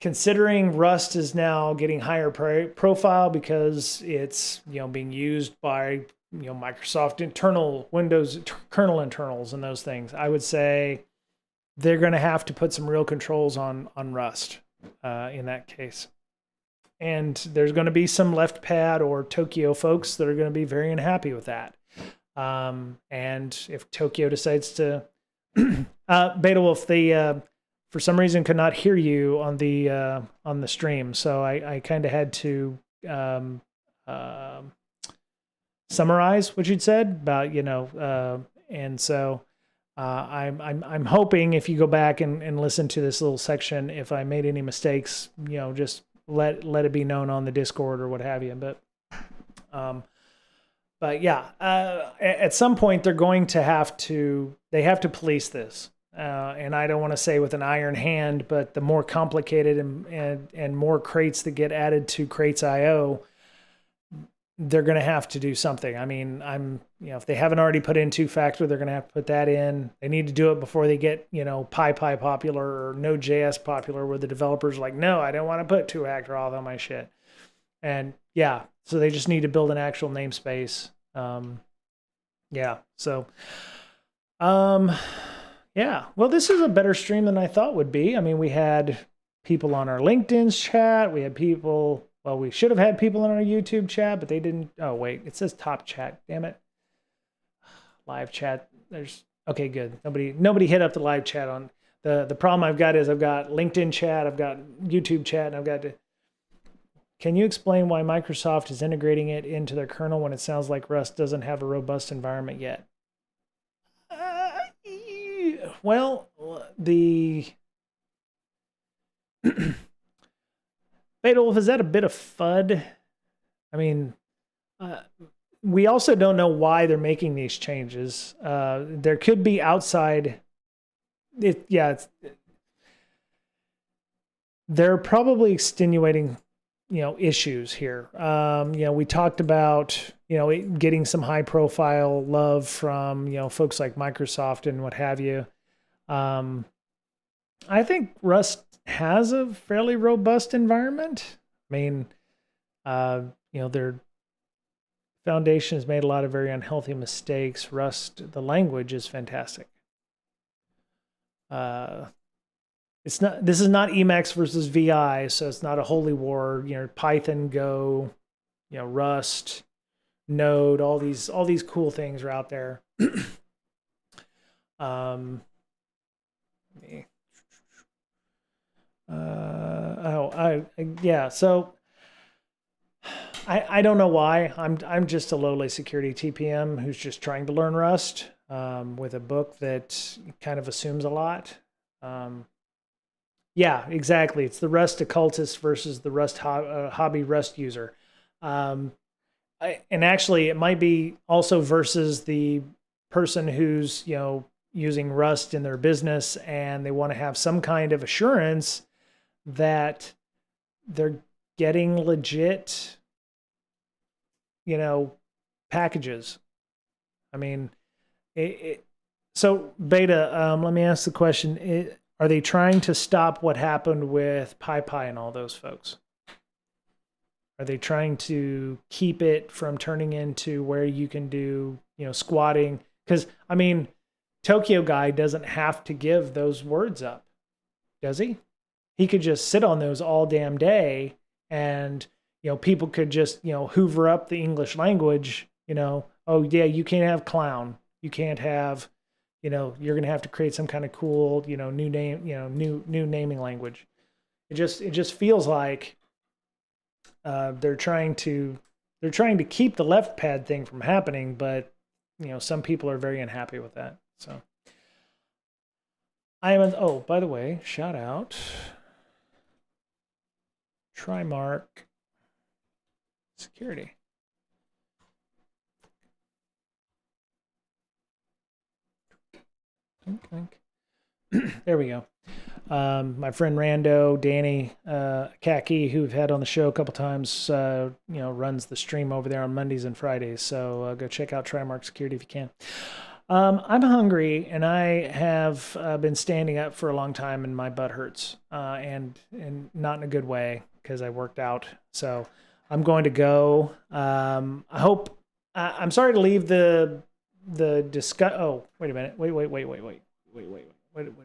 Considering Rust is now getting higher profile because it's being used by Microsoft internal Windows kernel internals and those things, I would say they're going to have to put some real controls on Rust in that case. And there's going to be some left pad or Tokyo folks that are going to be very unhappy with that. And if Tokyo decides to, Beta Wolf, they for some reason could not hear you on the stream, so I kind of had to summarize what you'd said about, and so I'm hoping if you go back and listen to this little section, if I made any mistakes, just let it be known on the Discord or what have you. But yeah, at some point they're going to have to police this. And I don't want to say with an iron hand, but the more complicated and more crates that get added to Crates.io, they're going to have to do something. I mean, if they haven't already put in 2-factor, they're going to have to put that in. They need to do it before they get, PyPy popular or Node.js popular, where the developers are like, no, I don't want to put 2-factor all on my shit. And yeah, so they just need to build an actual namespace. Yeah, so Um, yeah. Well, this is a better stream than I thought would be. I mean, we had people on our LinkedIn's chat. We had people. Well, we should have had people in our YouTube chat, but they didn't. Oh, wait. It says top chat. Damn it. Live chat. There's okay. Good. Nobody hit up the live chat on the problem I've got is I've got LinkedIn chat, I've got YouTube chat, and I've got to. Can you explain why Microsoft is integrating it into their kernel when it sounds like Rust doesn't have a robust environment yet? Well, the Beta Wolf, is that a bit of FUD? I mean, we also don't know why they're making these changes. There could be outside. They're probably extenuating, issues here. We talked about, getting some high profile love from, folks like Microsoft and what have you. I think Rust has a fairly robust environment. I mean, their foundation has made a lot of very unhealthy mistakes. Rust, the language, is fantastic. This is not Emacs versus VI, so it's not a holy war. Python, Go, Rust, Node, all these cool things are out there. So I don't know why. I'm just a lowly security TPM who's just trying to learn Rust with a book that kind of assumes a lot. Yeah, exactly. It's the Rust occultist versus the Rust hobby Rust user. And actually, it might be also versus the person who's using Rust in their business and they want to have some kind of assurance that they're getting legit, packages. I mean, so Beta, let me ask the question. Are they trying to stop what happened with PyPy and all those folks? Are they trying to keep it from turning into where you can do, squatting? Because, I mean, Tokyo Guy doesn't have to give those words up, does he? He could just sit on those all damn day and, people could just, hoover up the English language, oh yeah, you can't have clown. You can't have, you're going to have to create some kind of cool, new name, new naming language. It just feels like they're trying to keep the left pad thing from happening, but some people are very unhappy with that. So oh, by the way, shout out Trimark Security. There we go. My friend Rando, Danny Kaki, who we've had on the show a couple times, runs the stream over there on Mondays and Fridays. So go check out Trimark Security if you can. I'm hungry, and I have been standing up for a long time, and my butt hurts, and not in a good way because I worked out. So I'm going to go. I hope. I'm sorry to leave the discuss. Oh, wait a minute. Wait.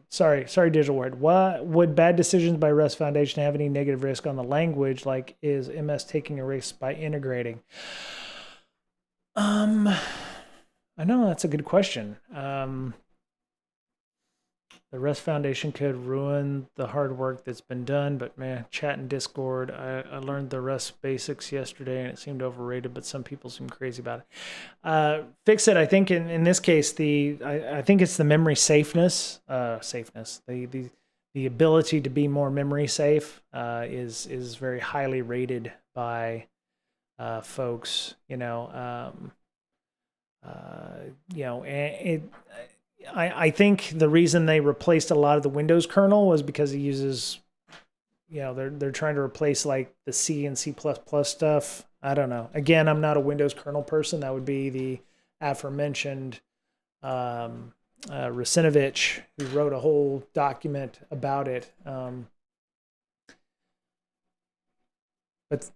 Sorry, Digital Word. What would bad decisions by Rust Foundation have any negative risk on the language? Like, is MS taking a risk by integrating? I know that's a good question. The Rust Foundation could ruin the hard work that's been done, but man, chat and Discord, I learned the Rust basics yesterday and it seemed overrated, but some people seem crazy about it. Fix it. I think in this case, I think it's the memory safeness, the ability to be more memory safe is very highly rated by folks, I think the reason they replaced a lot of the Windows kernel was because it uses, they're trying to replace like the C and C++ stuff. I don't know. Again, I'm not a Windows kernel person. That would be the aforementioned Rusinovich, who wrote a whole document about it. But,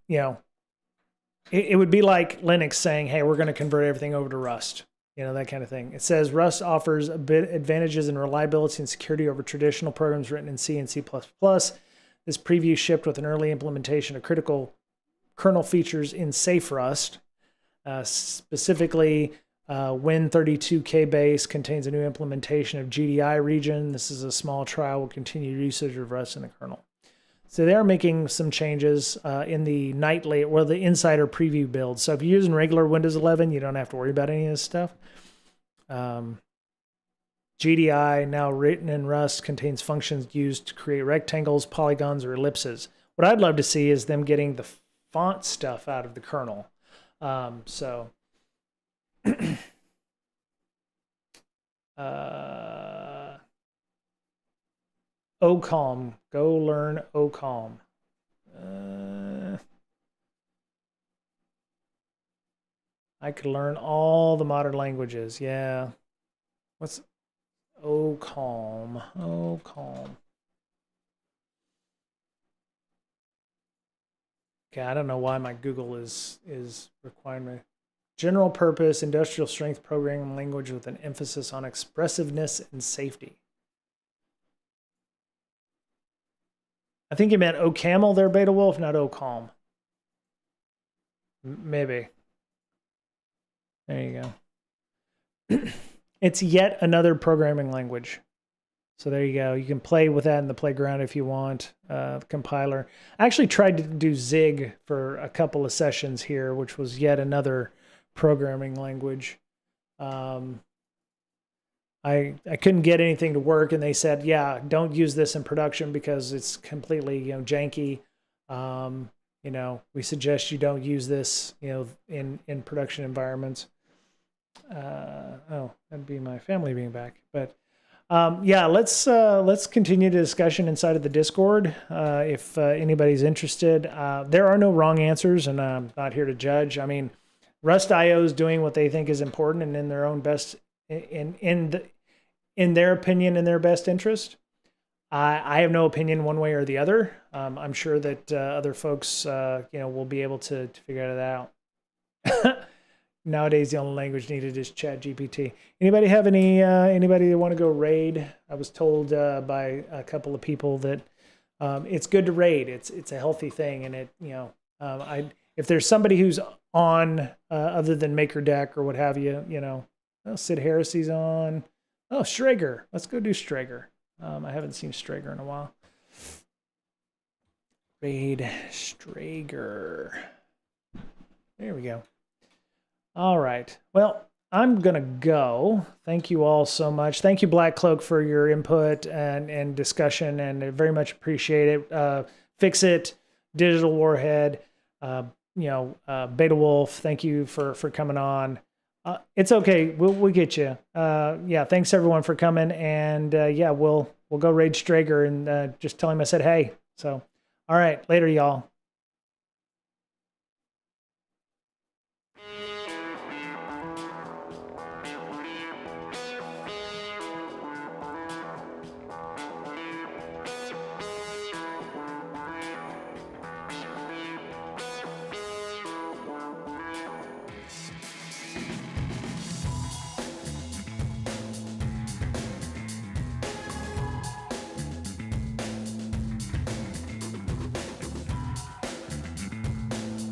it would be like Linux saying, hey, we're going to convert everything over to Rust. that kind of thing. It says Rust offers a bit advantages in reliability and security over traditional programs written in C and C++. This preview shipped with an early implementation of critical kernel features in Safe Rust. Specifically, Win32K base contains a new implementation of GDI region. This is a small trial with continued usage of Rust in the kernel. So they are making some changes in the nightly or the insider preview build. So if you're using regular Windows 11, you don't have to worry about any of this stuff. GDI, now written in Rust, contains functions used to create rectangles, polygons, or ellipses. What I'd love to see is them getting the font stuff out of the kernel. OCalm. Go learn OCalm. I could learn all the modern languages. Yeah. What's OCalm? OCalm. Okay, I don't know why my Google is requiring me. General purpose industrial strength programming language with an emphasis on expressiveness and safety. I think you meant OCaml there, Beta Wolf, not OCalm. Maybe. There you go. It's yet another programming language. So there you go. You can play with that in the playground if you want. The compiler. I actually tried to do Zig for a couple of sessions here, which was yet another programming language. I couldn't get anything to work, and they said, yeah, don't use this in production because it's completely janky. We suggest you don't use this in production environments. That'd be my family being back. But let's continue the discussion inside of the Discord if anybody's interested. There are no wrong answers, and I'm not here to judge. I mean, Rust.io is doing what they think is important and in their own best in their opinion, in their best interest. I have no opinion one way or the other. I'm sure that other folks will be able to figure it out. Nowadays, the only language needed is ChatGPT. Anybody have anybody that want to go raid? I was told by a couple of people that it's good to raid. It's a healthy thing, and if there's somebody who's on other than MakerDeck or what have you, Sid Heresy's on. Oh, Strager. Let's go do Strager. I haven't seen Strager in a while. Raid Strager. There we go. All right. Well, I'm going to go. Thank you all so much. Thank you, Black Cloak, for your input and discussion, and I very much appreciate it. Fix It, Digital Warhead, Beta Wolf, thank you for coming on. It's okay. We'll get you. Thanks everyone for coming, and we'll go raid Strager and just tell him I said hey. So, all right, later, y'all.